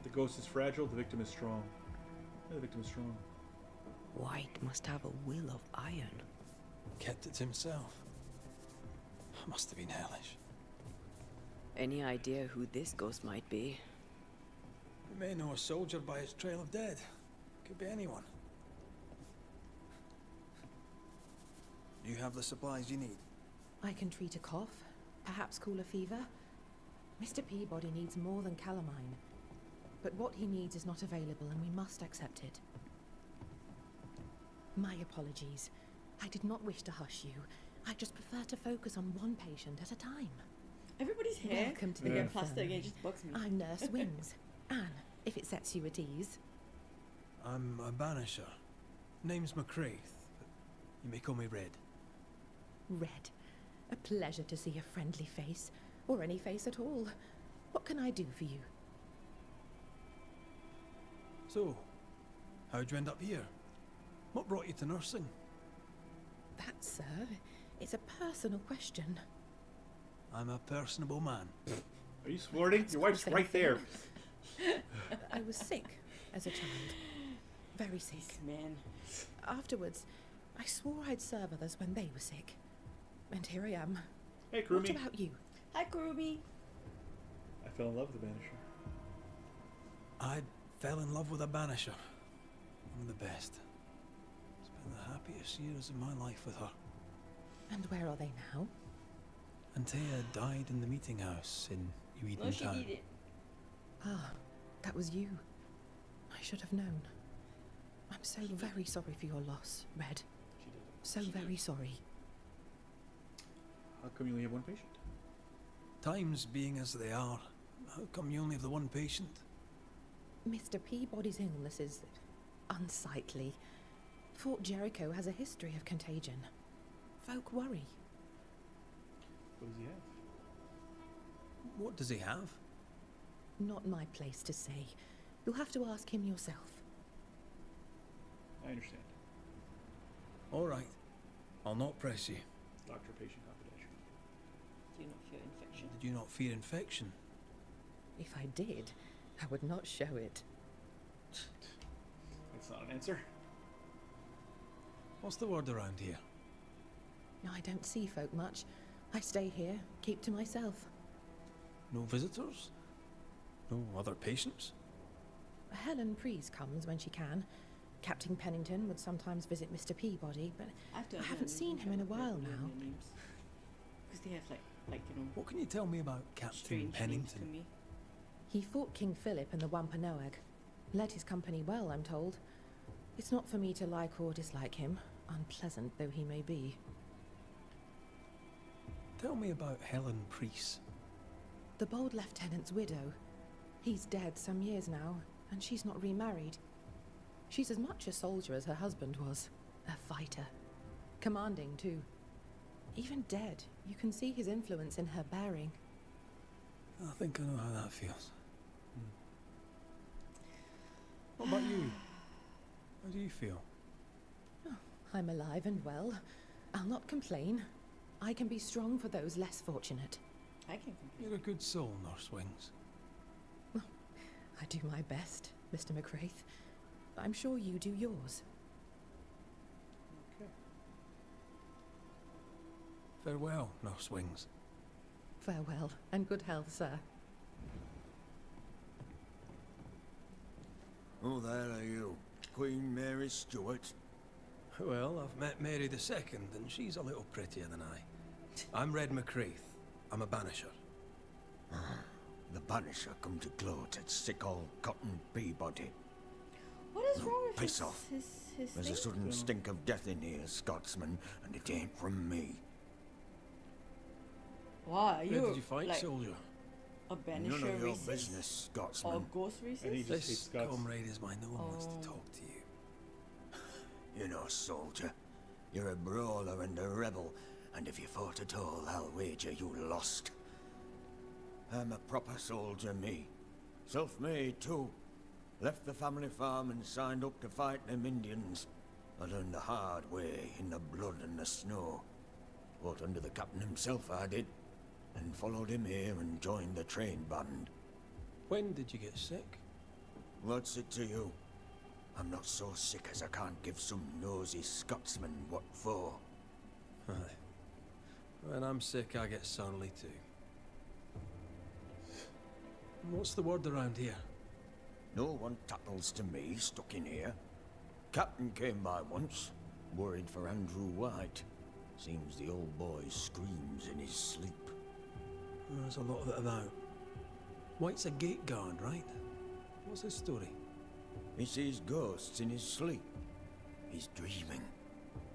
The ghost is fragile, the victim is strong. Yeah, the victim is strong. White must have a will of iron. Kept it to himself. Must have been hellish. Any idea who this ghost might be? We may know a soldier by his trail of dead. Could be anyone. Do you have the supplies you need? I can treat a cough, perhaps cool a fever. Mr. Peabody needs more than calamine. But what he needs is not available, and we must accept it. My apologies. I did not wish to hush you. I just prefer to focus on one patient at a time. Everybody's hair. Welcome to They the get infirmary. plastic and it just bugs me. I'm Nurse Wings. Anne, if it sets you at ease. I'm a banisher. Name's McCraith, but you may call me Red. Red. A pleasure to see a friendly face, or any face at all. What can I do for you? So, how'd you end up here? What brought you to nursing? That, sir, is a personal question. I'm a personable man. Are you flirting? Your wife's right there. I was sick as a child. Very sick. Man. Afterwards, I swore I'd serve others when they were sick. And here I am. Hey, Kurumi. What about you? Hi, Kurumi. I fell in love with the Banisher. I fell in love with a banisher. One of the best. Spent the happiest years of my life with her. And where are they now? Antea died in the meeting house in Eugene No, she town. did it. Ah, that was you. I should have known. I'm so very sorry for your loss, Red. She did it. So very sorry. How come you only have one patient? Times being as they are, how come you only have the one patient? Mr. Peabody's illness is unsightly. Fort Jericho has a history of contagion. Folk worry. What does he have? What does he have? Not my place to say. You'll have to ask him yourself. I understand. All right. I'll not press you. Doctor-patient confidential. Do you not fear infection? Did you not fear infection? If I did, I would not show it. That's not an answer. What's the word around here? I don't see folk much. I stay here, keep to myself. No visitors? No other patients? Helen Preece comes when she can. Captain Pennington would sometimes visit Mr. Peabody, but I haven't seen him in a while now. Because they have like you know. What can you tell me about Captain strange names Pennington? to me. He fought King Philip in the Wampanoag. Led his company well, I'm told. It's not for me to like or dislike him, unpleasant though he may be. Tell me about Helen Preece. The bold lieutenant's widow. He's dead some years now, and she's not remarried. She's as much a soldier as her husband was. A fighter. Commanding, too. Even dead, you can see his influence in her bearing. I think I know how that feels. What about you? How do you feel? Oh, I'm alive and well. I'll not complain. I can be strong for those less fortunate. I can complain. You're a good soul, Nurse Wings. I do my best, Mr. McCraith. I'm sure you do yours. Okay. Farewell, Nurse Wings. Farewell, and good health, sir. Oh, there are you, Queen Mary Stuart. Well, I've met Mary II, and she's a little prettier than I. I'm Red McCraith. I'm a banisher. The banisher come to gloat at sick old Cotton Peabody. What is wrong with Piss his, off. his There's a thing? sudden stink of death in here, Scotsman, and it ain't from me. Wow, are Where you did you fight, like soldier? a banisher None of your racist? business, Or Scotsman. ghost racist? And he just hates This Scots. comrade is mine. No one wants Oh. to talk to you. You're no soldier. You're a brawler and a rebel, and if you fought at all, I'll wager you lost. I'm a proper soldier, me. Self-made, too. Left the family farm and signed up to fight them Indians. I learned the hard way in the blood and the snow. Fought under the captain himself, I did. And followed him here and joined the train band. When did you get sick? What's it to you? I'm not so sick as I can't give some nosy Scotsman what for. Aye. When I'm sick, I get surly too. What's the word around here? No one tattles to me stuck in here. Captain came by once, worried for Andrew White. Seems the old boy screams in his sleep. There's a lot of it about. White's a gate guard, right? What's his story? He sees ghosts in his sleep. He's dreaming.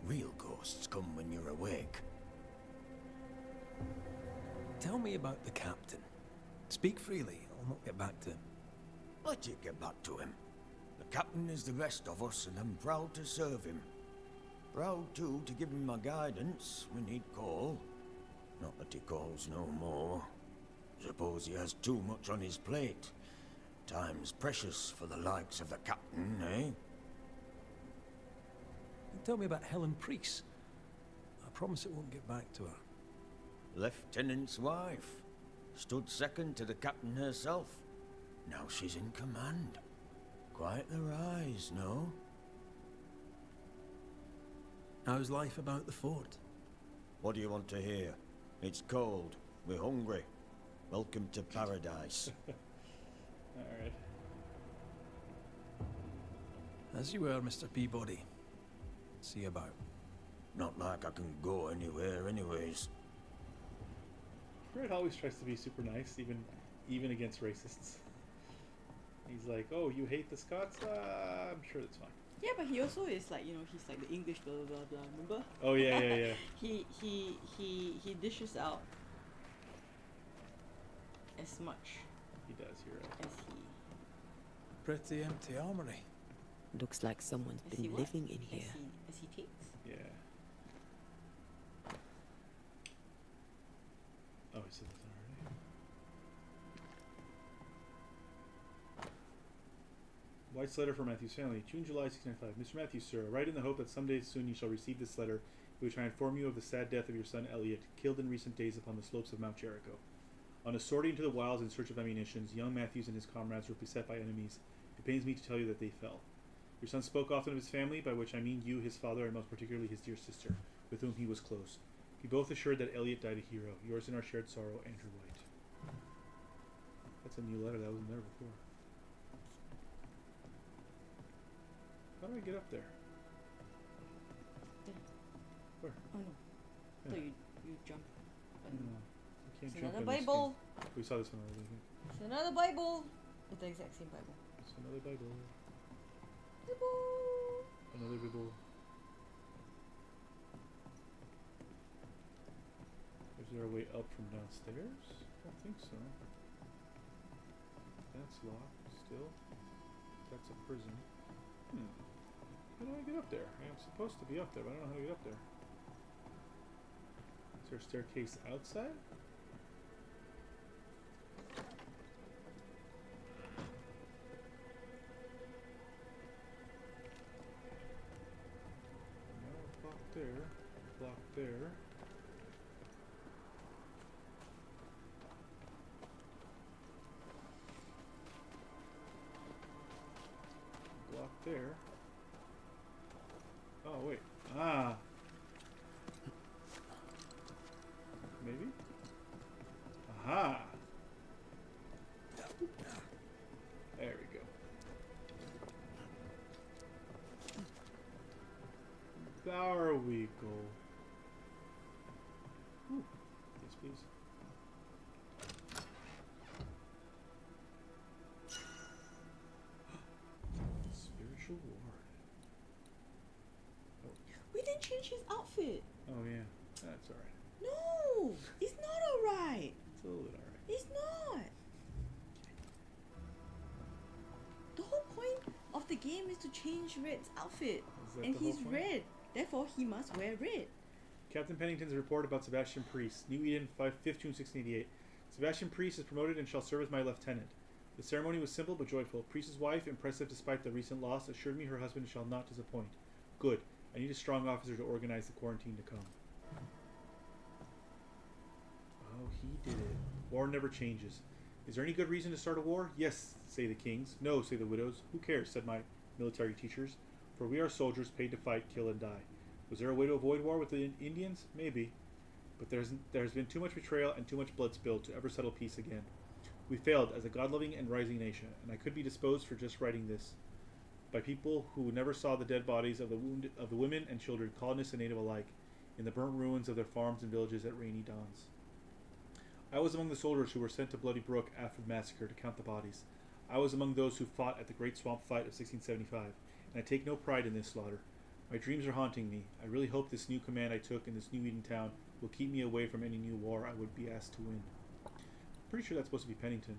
Real ghosts come when you're awake. Tell me about the captain. Speak freely, I'll not get back to him. Let you get back to him. The captain is the rest of us, and I'm proud to serve him. Proud, too, to give him my guidance when he'd call. Not that he calls no more. Suppose he has too much on his plate. Time's precious for the likes of the captain, eh? Tell me about Helen Priest. I promise it won't get back to her. Lieutenant's wife. Stood second to the captain herself. Now she's in command. Quite the rise, no? How's life about the fort? What do you want to hear? It's cold. We're hungry. Welcome to paradise. Alright. As you were, Mr. Peabody. See you about. Not like I can go anywhere anyways. Fred always tries to be super nice, even against racists. He's like, oh, you hate the Scots? I'm sure that's fine. Yeah, but he also is like, you know, he's like the English blah blah blah, remember? Oh yeah. he dishes out as much. He does, you're right. As he Pretty empty armory. Looks like someone's as he been what? living in here. As he takes. Yeah. Oh, he said that already. White's letter for Matthew's family, June, July 1695. Mr. Matthews, sir, I write in the hope that someday soon you shall receive this letter, in which I inform you of the sad death of your son Elliot, killed in recent days upon the slopes of Mount Jericho. On a sortie into the wilds in search of ammunitions, young Matthews and his comrades were beset by enemies. It pains me to tell you that they fell. Your son spoke often of his family, by which I mean you, his father, and most particularly his dear sister, with whom he was close. Be both assured that Elliot died a hero. Yours in our shared sorrow, Andrew White. That's a new letter. That wasn't there before. How do I get up there? There. Where? Oh no. Yeah. So you jump. No, I can't It's jump another in this Bible. game. We saw this one already, I think. It's another Bible. It's the exact same Bible. It's another Bible. Bible. Another Bible. Is there a way up from downstairs? I don't think so. That's locked still. That's a prison. How do I get up there? I'm supposed to be up there, but I don't know how to get up there. Is there a staircase outside? No, blocked there. Blocked there. Blocked there. Oh, wait. Ah. Maybe? Aha! There we go. There we go. Ooh. Yes, please. Spiritual ward. We didn't change his outfit. Oh yeah, that's alright. No, it's not alright. It's a little bit alright. It's not. The whole point of the game is to change Red's outfit, that and the whole he's point? red. Therefore, he must wear red. Captain Pennington's report about Sebastian Priest. New Eden, 5th June 1688. Sebastian Priest is promoted and shall serve as my lieutenant. The ceremony was simple but joyful. Priest's wife, impressive despite the recent loss, assured me her husband shall not disappoint. Good. I need a strong officer to organize the quarantine to come. Oh, he did it. War never changes. Is there any good reason to start a war? Yes, say the kings. No, say the widows. Who cares, said my military teachers. For we are soldiers paid to fight, kill, and die. Was there a way to avoid war with the Indians? Maybe. But there's been too much betrayal and too much blood spilled to ever settle peace again. We failed as a god-loving and rising nation, and I could be disposed for just writing this. By people who never saw the dead bodies of the women and children, colonists and native alike, in the burnt ruins of their farms and villages at rainy dawns. I was among the soldiers who were sent to Bloody Brook after the massacre to count the bodies. I was among those who fought at the Great Swamp Fight of 1675, and I take no pride in this slaughter. My dreams are haunting me. I really hope this new command I took in this New Eden town will keep me away from any new war I would be asked to win. Pretty sure that's supposed to be Pennington.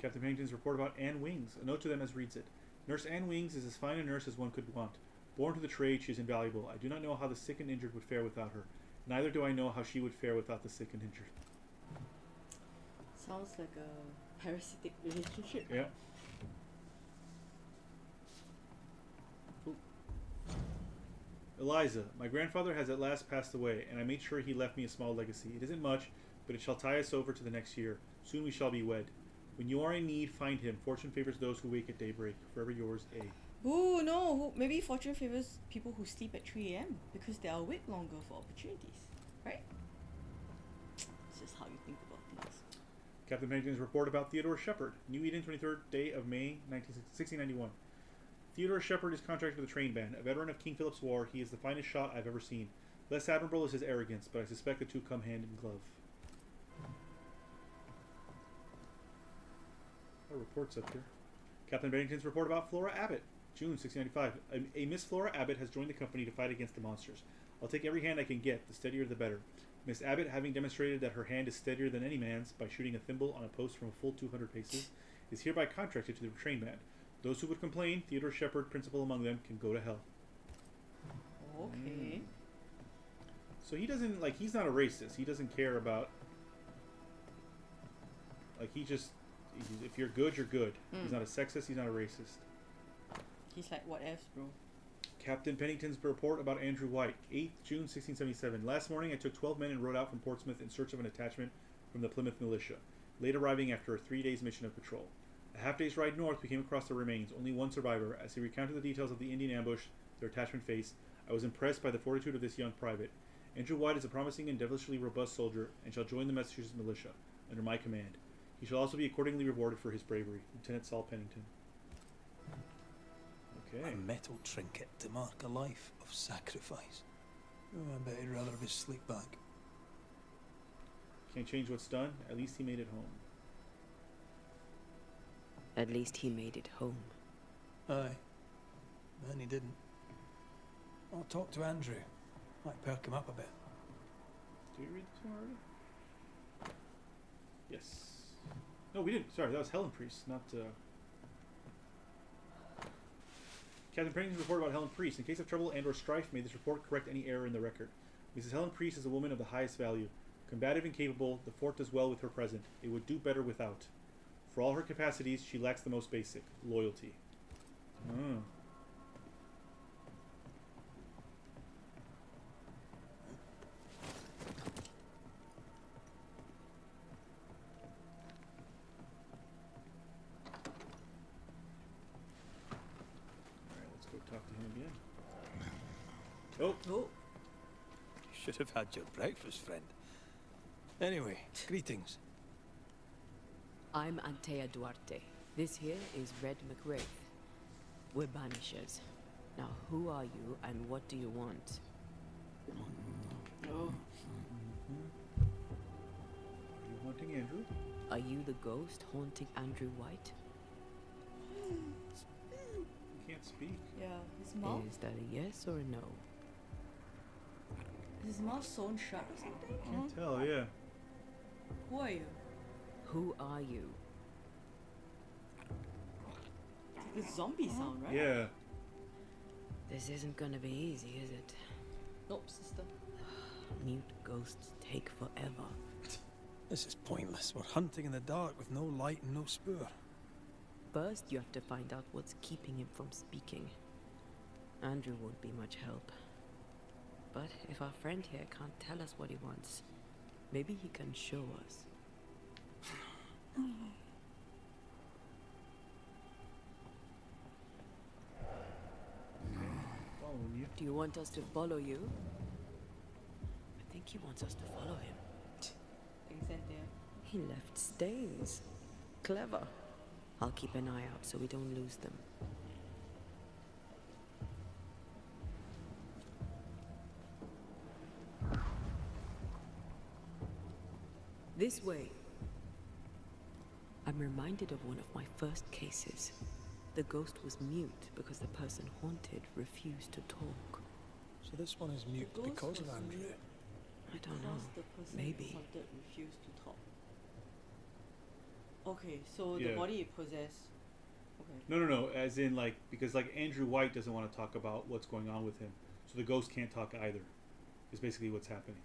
Captain Pennington's report about Anne Wings. A note to them as reads it. Nurse Anne Wings is as fine a nurse as one could want. Born to the trade, she is invaluable. I do not know how the sick and injured would fare without her. Neither do I know how she would fare without the sick and injured. Sounds like a parasitic relationship. Yeah. Ooh. Eliza, my grandfather has at last passed away, and I made sure he left me a small legacy. It isn't much, but it shall tie us over to the next year. Soon we shall be wed. When you are in need, find him. Fortune favors those who wake at daybreak. Forever yours, A. Ooh, no. Maybe fortune favors people who sleep at 3 a.m. because they are awake longer for opportunities. Right? It's just how you think about things. Captain Pennington's report about Theodore Shepard. New Eden, 23rd day of May, 1691. Theodore Shepard is contracted with the train band. A veteran of King Philip's War, he is the finest shot I've ever seen. Less admirable is his arrogance, but I suspect the two come hand in glove. Reports up here. Captain Pennington's report about Flora Abbott. June 1695. A Miss Flora Abbott has joined the company to fight against the monsters. I'll take every hand I can get, the steadier the better. Miss Abbott, having demonstrated that her hand is steadier than any man's by shooting a thimble on a post from a full 200 paces, is hereby contracted to the train band. Those who would complain, Theodore Shepard, principal among them, can go to hell. Okay. So he doesn't, like, he's not a racist. He doesn't care about, like, if you're good, you're good. He's not a sexist, he's not a racist. He's like, what else, bro? Captain Pennington's report about Andrew White. 8th June 1677. Last morning I took 12 men and rode out from Portsmouth in search of an attachment from the Plymouth militia, late arriving after a 3 days mission of patrol. A half-day's ride north, we came across the remains, only one survivor. As he recounted the details of the Indian ambush their attachment faced, I was impressed by the fortitude of this young private. Andrew White is a promising and devilishly robust soldier and shall join the Massachusetts militia, under my command. He shall also be accordingly rewarded for his bravery. Lieutenant Saul Pennington. Okay. A metal trinket to mark a life of sacrifice. Oh, I bet he'd rather have his sleep back. Can't change what's done. At least he made it home. At least he made it home. Aye. And he didn't. I'll talk to Andrew. Might perk him up a bit. Did we read this one already? Yes. No, we didn't. Sorry, that was Helen Priest, not... Captain Pennington's report about Helen Priest. In case of trouble and or strife, may this report correct any error in the record. Mrs. Helen Priest is a woman of the highest value. Combative and capable, the fort does well with her present. It would do better without. For all her capacities, she lacks the most basic, loyalty. Oh. Oh. You should have had your breakfast, friend. Anyway, greetings. I'm Antea Duarte. This here is Red McRae. We're Banishers. Now, who are you and what do you want? Oh. Are you haunting Andrew? Are you the ghost haunting Andrew White? He can't speak. Yeah, his mouth. Is that a yes or a no? Is his mouth sewn shut or something? Can't tell, yeah. Who are you? Who are you? It's like a zombie sound, right? Yeah. This isn't gonna be easy, is it? Nope, sister. Mute ghosts take forever. This is pointless. We're hunting in the dark with no light and no spoor. First, you have to find out what's keeping him from speaking. Andrew won't be much help. But if our friend here can't tell us what he wants, maybe he can show us. Following you. Do you want us to follow you? I think he wants us to follow him. He left stains. Clever. I'll keep an eye out so we don't lose them. This way. I'm reminded of one of my first cases. The ghost was mute because the person haunted refused to talk. So this one is mute because of Andrew? I don't know. The person Maybe. haunted refused to talk. Okay, so the Yeah. body it possessed. Okay. No. As in, like, because like Andrew White doesn't want to talk about what's going on with him, so the ghost can't talk either. Is basically what's happening.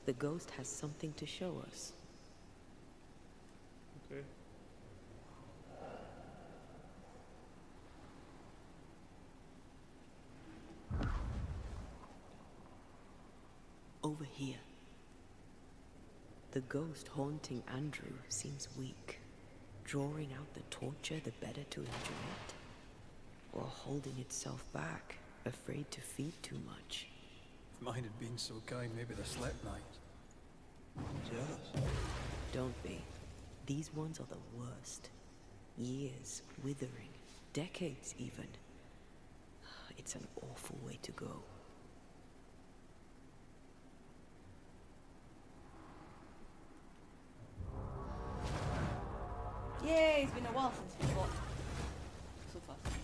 The ghost has something to show us. Okay. Over here. The ghost haunting Andrew seems weak. Drawing out the torture the better to endure it. Or holding itself back, afraid to feed too much. If mine had been so kind, maybe they slept night. Jealous. Don't be. These ones are the worst. Years withering, decades even. It's an awful way to go. Yay, it's been a while since we fought. So fast.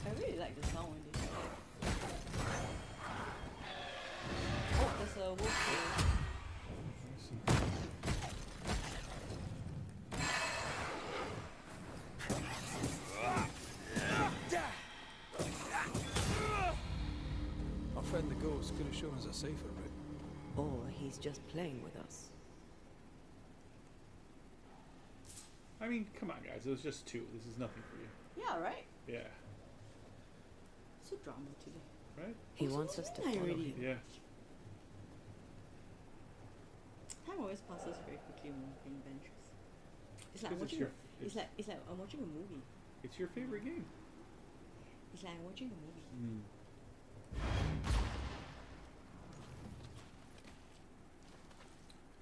I really like the sound when they fight. Oh, there's a wolf here. Our friend the ghost could have shown us a safer route. Or he's just playing with us. I mean, come on, guys. It was just 2. This is nothing for you. Yeah, right? Yeah. So drama today. Right? He wants us to I follow already- him. Yeah. Time always passes very quickly when we're playing Banishers. It's like I'm Because watching. it's It's like I'm watching a movie. It's your favorite game. It's like I'm watching a movie. Mm.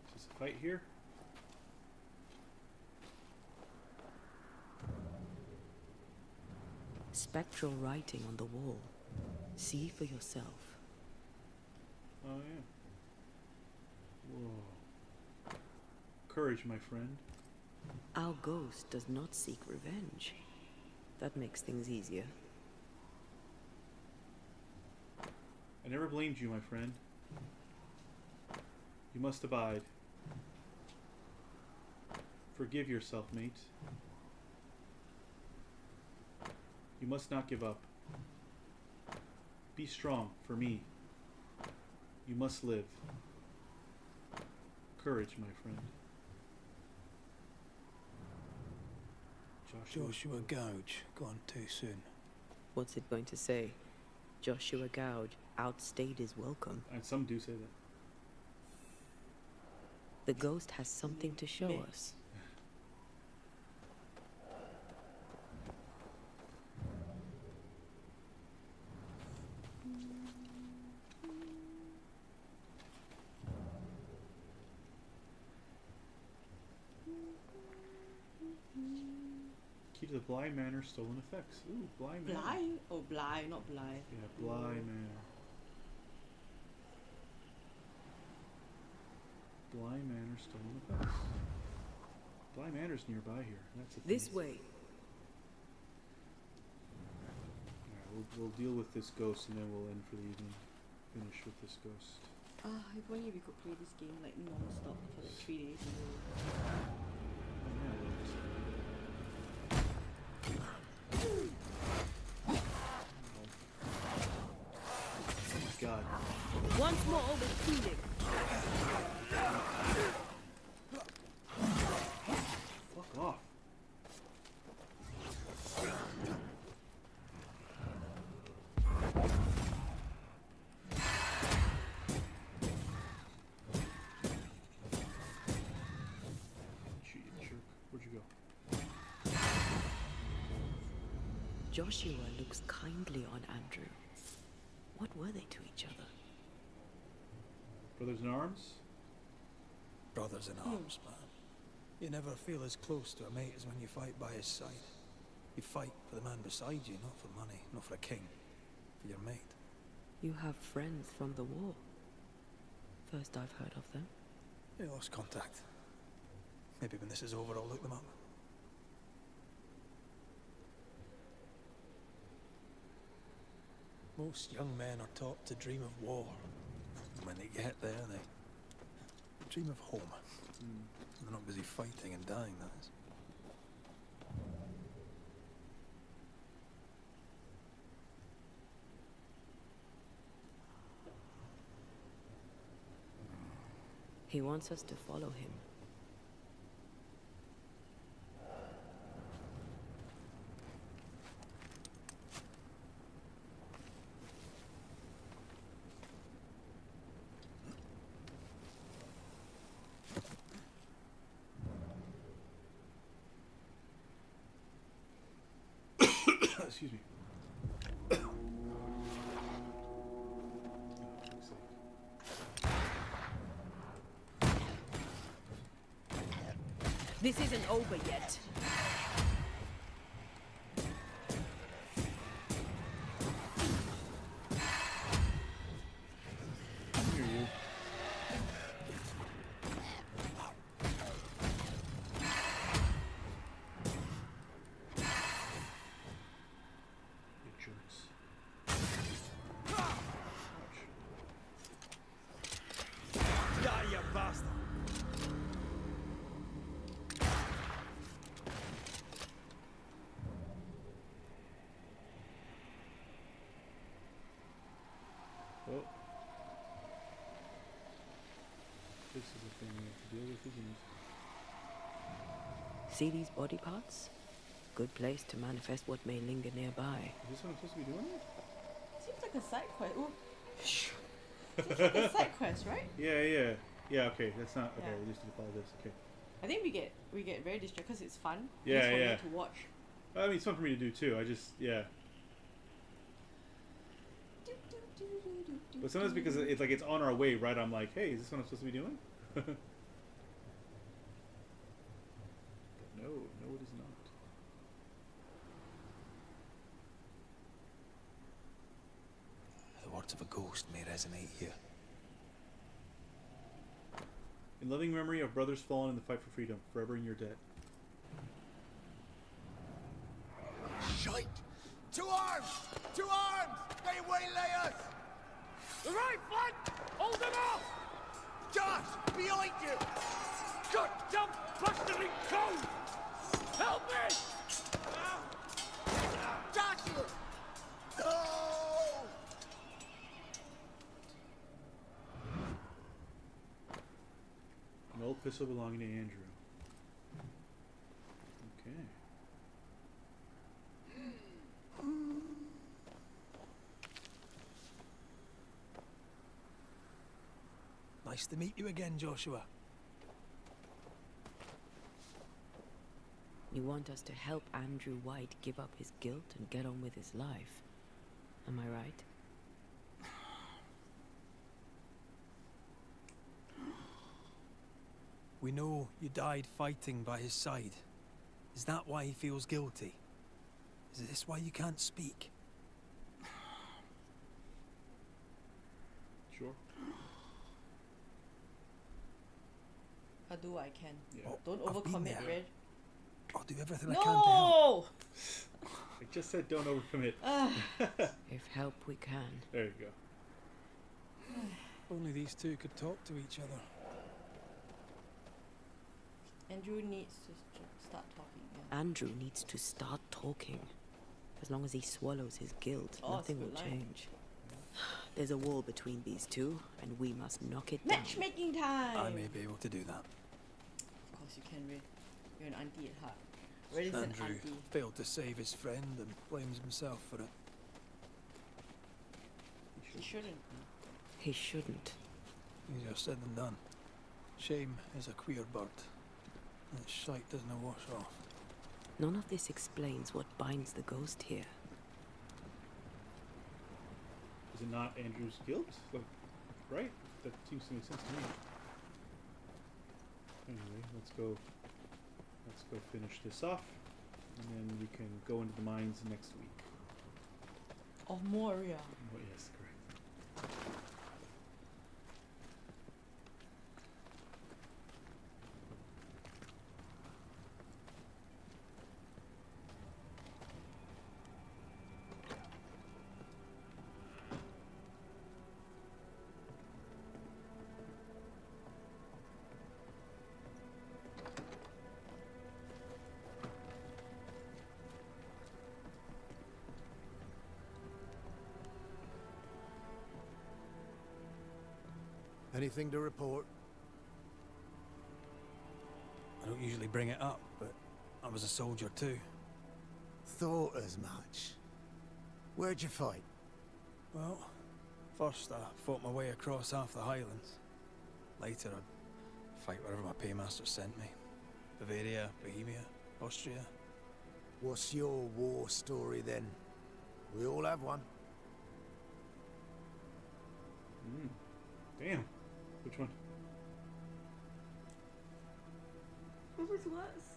Is this a fight here? Spectral writing on the wall. See for yourself. Oh, yeah. Whoa. Courage, my friend. Our ghost does not seek revenge. That makes things easier. I never blamed you, my friend. You must abide. Forgive yourself, mate. You must not give up. Be strong for me. You must live. Courage, my friend. Joshua Gouge, gone too soon. What's it going to say? Joshua Gouge outstayed his welcome. And some do say that. The ghost has something to show us. Key to the Bly Manor stolen effects. Ooh, Bly Manor. Bly? Oh, Bly, not Bly. Yeah, Bly Manor. Bly Manor stolen effects. Bly Manor's nearby here. That's a thing. This way. Alright, we'll deal with this ghost and then we'll end for the evening. Finish with this ghost. If only we could play this game like non-stop for like 3 days in a row. Oh my god. Once more with healing. Fuck off. Chee, jerk. Where'd you go? Joshua looks kindly on Andrew. What were they to each other? Brothers in arms? Brothers in arms, man. You never feel as close to a mate as when you fight by his side. You fight for the man beside you, not for money, not for a king. For your mate. You have friends from the war. First I've heard of them. They lost contact. Maybe when this is over, I'll look them up. Most young men are taught to dream of war. And when they get there, they dream of home. They're not busy fighting and dying, that is. He wants us to follow him. Excuse me. This isn't over yet. Here you. You jerks. Die, you bastard! Oh. This is a thing we have to deal with, isn't it? See these body parts? Good place to manifest what may linger nearby. Is this what I'm supposed to be doing? Seems like a side quest. Ooh. Seems like a side quest, right? Yeah. Yeah, okay. That's not okay, Yeah. we just need to follow this, okay. I think we get very distracted because it's fun. Yeah, Just for yeah. me to watch. I mean, it's fun for me to do too. I just, yeah. But sometimes because it's like it's on our way, right? I'm like, hey, is this what I'm supposed to be doing? But no, it is not. The words of a ghost may resonate here. In loving memory of brothers fallen in the fight for freedom, forever in your debt. Shite! To arms! To arms! They waylay us! The right flank! Hold them off! Josh! Behind you! God damn bastarding code! Help me! Joshua! No! An old pistol belonging to Andrew. Okay. Nice to meet you again, Joshua. You want us to help Andrew White give up his guilt and get on with his life. Am I right? We know you died fighting by his side. Is that why he feels guilty? Is this why you can't speak? Sure. I'll do what I can. Yeah. Don't I've been overcommit, there. Red. I'll do everything I can to help. No! I just said don't overcommit. If help we can. There you go. Only these two could talk to each other. Andrew needs to start talking. Yeah. Andrew needs to start talking. As long as he swallows his guilt, Oh, nothing will it's a good line. change. There's a wall between these two, and we must knock it down. Matchmaking time! I may be able to do that. Of course you can, Red. You're an auntie at heart. Red is an Andrew auntie. failed to save his friend and blames himself for it. He shouldn't. He shouldn't. Easier said than done. Shame is a queer bird. That shite doesn't wash off. None of this explains what binds the ghost here. Is it not Andrew's guilt? Like, right? That seems to make sense to me. Anyway, let's go finish this off, and then we can go into the mines next week. Of Moria. Oh, yes, correct. Anything to report? I don't usually bring it up, but I was a soldier too. Thought as much. Where'd you fight? Well, first I fought my way across half the Highlands. Later I'd fight wherever my paymaster sent me. Bavaria, Bohemia, Austria. What's your war story then? We all have one. Damn. Which one? What was worse?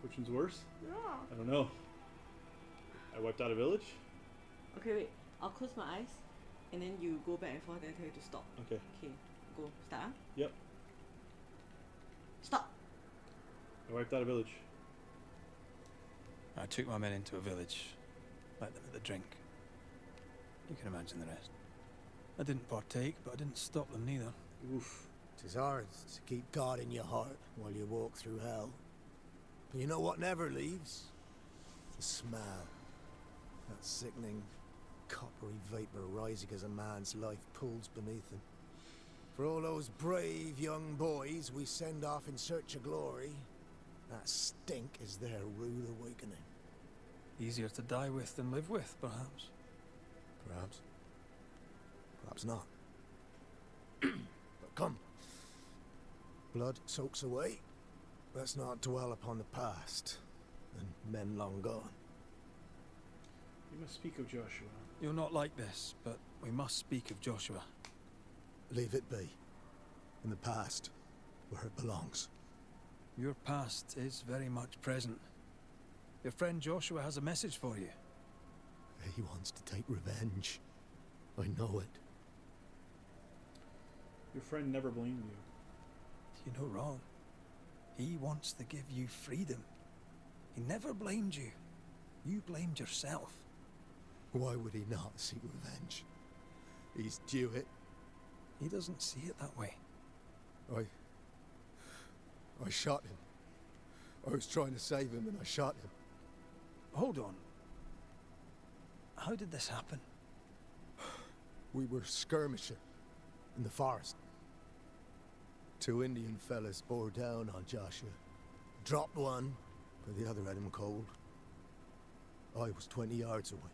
Which one's worse? Yeah. I don't know. I wiped out a village? Okay, wait. I'll close my eyes, and then you go back and forth and tell you to stop. Okay. Okay, go. Start. Huh? Yep. Stop. I wiped out a village. I took my men into a village, let them at the drink. You can imagine the rest. I didn't partake, but I didn't stop them neither. Oof. 'Tis hard to keep God in your heart while you walk through hell. But you know what never leaves? The smell. That sickening, coppery vapor rising as a man's life pulls beneath him. For all those brave young boys we send off in search of glory, that stink is their rude awakening. Easier to die with than live with, perhaps. Perhaps. Perhaps not. But come. Blood soaks away. Let's not dwell upon the past and men long gone. You must speak of Joshua. You're not like this, but we must speak of Joshua. Leave it be. In the past, where it belongs. Your past is very much present. Your friend Joshua has a message for you. He wants to take revenge. I know it. Your friend never blamed you. You're no wrong. He wants to give you freedom. He never blamed you. You blamed yourself. Why would he not seek revenge? He's due it. He doesn't see it that way. I shot him. I was trying to save him and I shot him. Hold on. How did this happen? We were skirmishing in the forest. 2 Indian fellas bore down on Joshua. Dropped one, but the other had him cold. I was 20 yards away.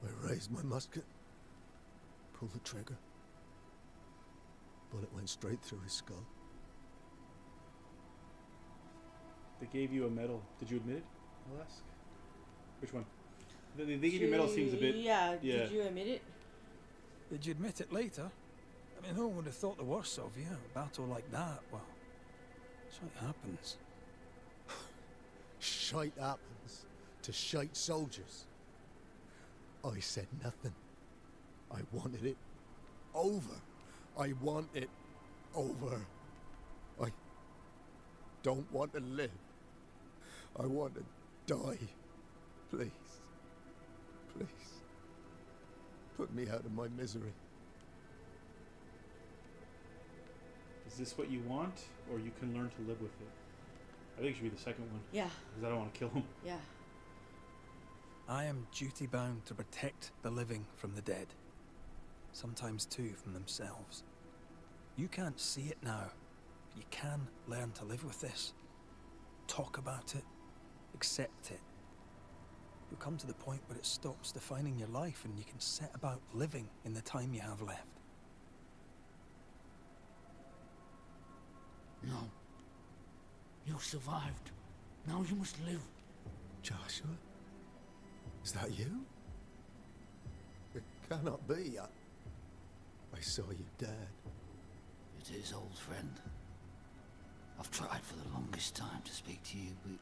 I raised my musket, pulled the trigger. Bullet went straight through his skull. They gave you a medal. Did you admit it? I'll ask. Which one? They give you a medal seems a bit... Yeah, did you admit it? Did you admit it later? I mean, no one would have thought the worst of you. A battle like that, well, that's what happens. shite happens to shite soldiers. I said nothing. I wanted it over. I want it over. I don't want to live. I want to die. Please. Please. Put me out of my misery. Is this what you want, or you can learn to live with it? I think it should be the second one. Yeah. Because I don't want to kill him. Yeah. I am duty-bound to protect the living from the dead. Sometimes, too, from themselves. You can't see it now, but you can learn to live with this. Talk about it. Accept it. You'll come to the point where it stops defining your life and you can set about living in the time you have left. No. You survived. Now you must live. Joshua? Is that you? It cannot be. I saw you dead. It is, old friend. I've tried for the longest time to speak to you, but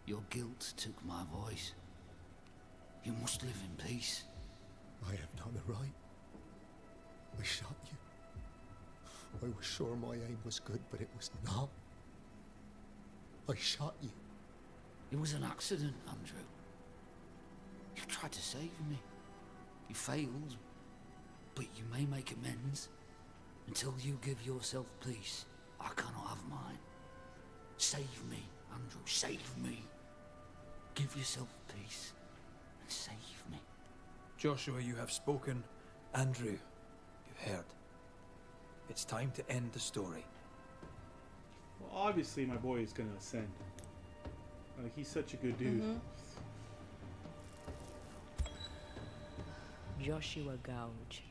your guilt took my voice. You must live in peace. I have done the right. I shot you. I was sure my aim was good, but it was not. I shot you. It was an accident, Andrew. You tried to save me. You failed, but you may make amends. Until you give yourself peace, I cannot have mine. Save me, Andrew, save me. Give yourself peace and save me. Joshua, you have spoken. Andrew, you've heard. It's time to end the story. Well, obviously my boy is going to ascend. Like, he's such a good dude. Joshua Gouge,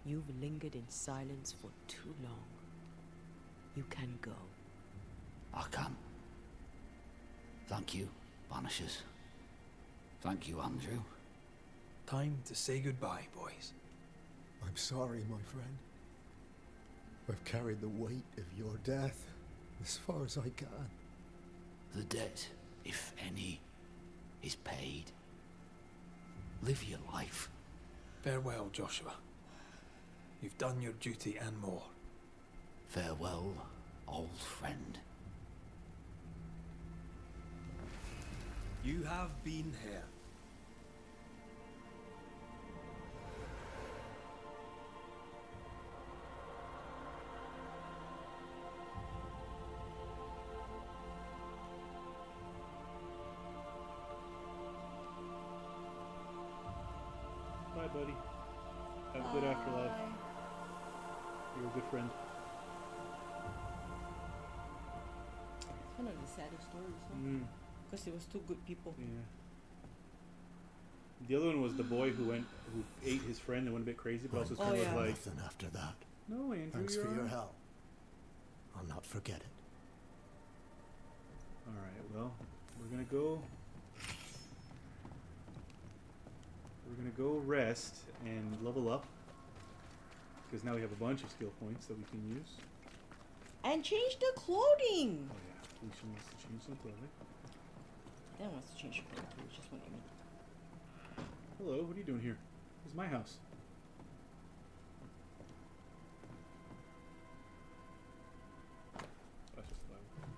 you've lingered in silence for too long. You can go. I can. Thank you, Banishers. Thank you, Andrew. Time to say goodbye, boys. I'm sorry, my friend. I've carried the weight of your death as far as I can. The debt, if any, is paid. Live your life. Farewell, Joshua. You've done your duty and more. Farewell, old friend. You have been here. Bye, buddy. Have a good afterlife. You're a good friend. It's one of the saddest stories, huh? Because it was two good people. Yeah. The other one was the boy who ate his friend and went a bit crazy, but also kind of like nothing after that. No, Andrew, Thanks you're for your alright. help. I'll not forget it. All right. Well, we're gonna go. We're gonna go rest and level up because now we have a bunch of skill points that we can use. And change the clothing! Oh yeah, Felicia wants to change some clothing. Dan wants to change the clothing too, it's just what I mean. Hello, what are you doing here? This is my house. That's just the Bible.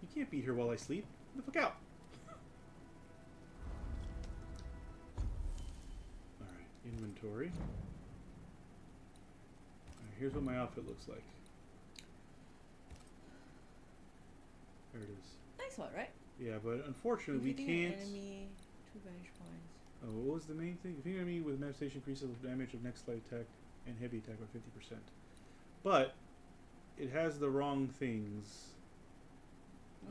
You can't be here while I sleep. Get the fuck out! Alright, inventory. Alright, here's what my outfit looks like. There it is. Nice one, right? Yeah, but unfortunately we Defeating can't. an enemy, 2 vanish points. Oh, what was the main thing? Defeating an enemy with manifestation increases the damage of next light attack and heavy attack by 50%. But it has the wrong things,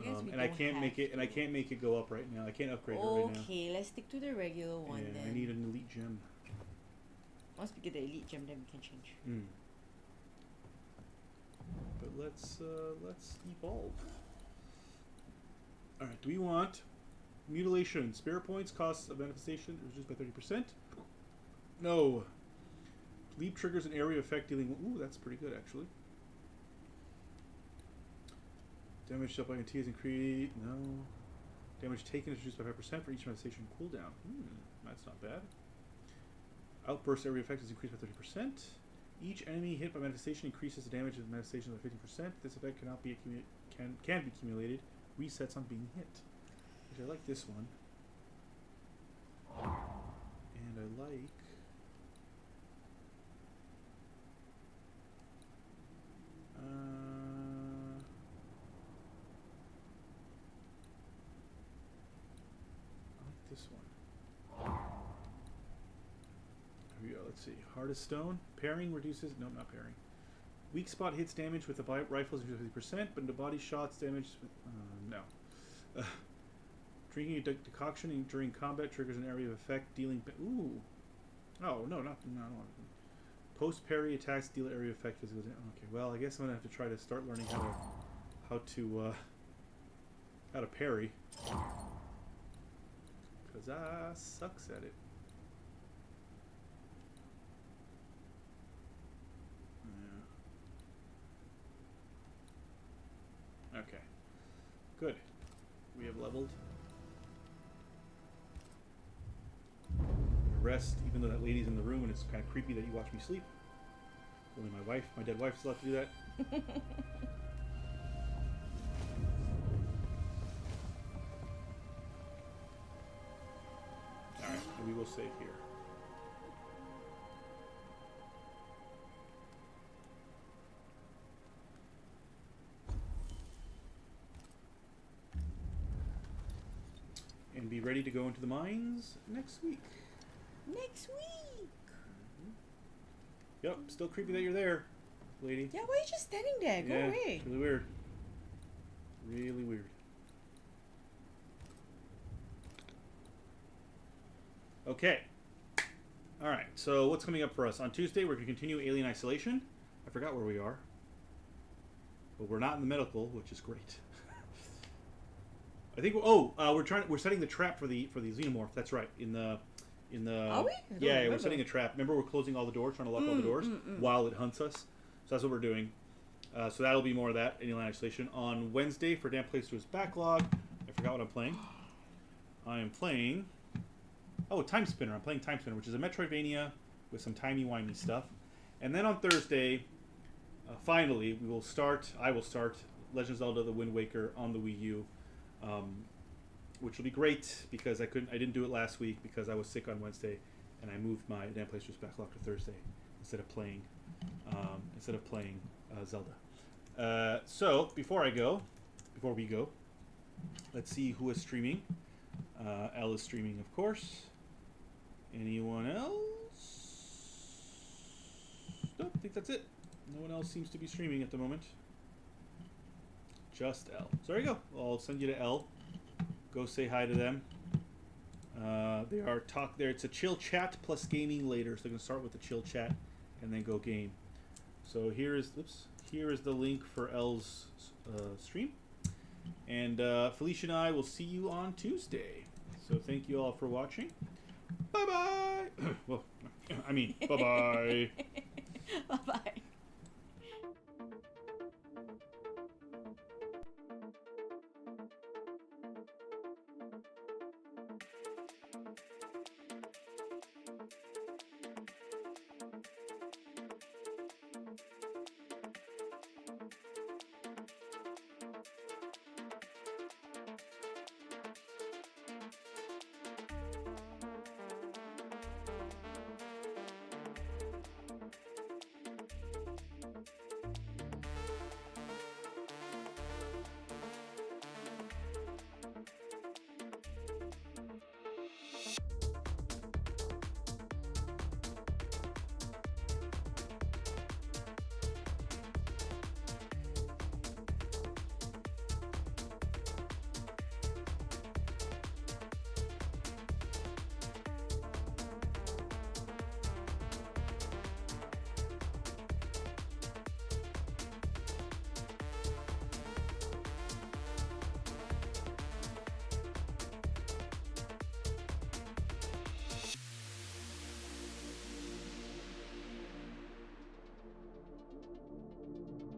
and I can't make it. And I can't make it go up right now. I can't upgrade it right now. Okay, let's stick to the regular one Yeah, then. I need an elite gem. Once we get the elite gem, then we can change. But let's evolve. All right. Do we want mutilation? Spirit points costs of manifestation reduced by 30%. No. Leap triggers an area effect dealing. Ooh, that's pretty good actually. Damage dealt by ENT is increased. No. Damage taken is reduced by 5% for each manifestation cooldown. That's not bad. Outburst area effect is increased by 30%. Each enemy hit by manifestation increases the damage of the manifestation by 50%. This effect cannot be can be accumulated. Resets on being hit. Which I like this one. And I like... this one. Here we go. Let's see. Hardest stone. Parrying reduces. No, not parrying. Weak spot hits damage with the rifles is 50%, but into body shots damage. No. Drinking a decoction during combat triggers an area of effect, dealing. Ooh. Oh no, not no. Post parry attacks deal area effect physical. Okay. Well, I guess I'm gonna have to try to start learning how to parry. Because I sucks at it. Yeah. Okay. Good. We have leveled. Rest, even though that lady's in the room and it's kind of creepy that you watch me sleep. Only my dead wife is allowed to do that. Alright, and we will save here. And be ready to go into the mines next week. Next week! Yep, still creepy that you're there, lady. Yeah, why are you just standing there? Go away. It's really weird. Really weird. Okay. Alright, so what's coming up for us? On Tuesday, we're going to continue Alien Isolation. I forgot where we are. But we're not in the medical, which is great. I think, we're setting the trap for the xenomorph. That's right. Are we? Yeah, we're setting a trap. Remember, we're closing all the doors, trying to lock all the doors while it hunts us. So that's what we're doing. So that'll be more of that in Alien Isolation. On Wednesday, for Dan Plays to his backlog, I forgot what I'm playing. I am playing... Oh, Time Spinner. I'm playing Time Spinner, which is a Metroidvania with some timey-wimey stuff. And then on Thursday, finally, I will start Legend of Zelda: The Wind Waker on the Wii U. Which will be great because I didn't do it last week because I was sick on Wednesday, and I moved my Dan Plays to his backlog to Thursday instead of playing Zelda. So before we go, let's see who is streaming. Elle is streaming, of course. Anyone else? Nope, I think that's it. No one else seems to be streaming at the moment. Just Elle. So there you go. I'll send you to Elle. Go say hi to them. They are there. It's a chill chat plus gaming later. So they're gonna start with the chill chat and then go game. So here is the link for Elle's stream. And Felicia and I will see you on Tuesday. So thank you all for watching. Bye bye. Well, I mean, bye bye. Bye bye.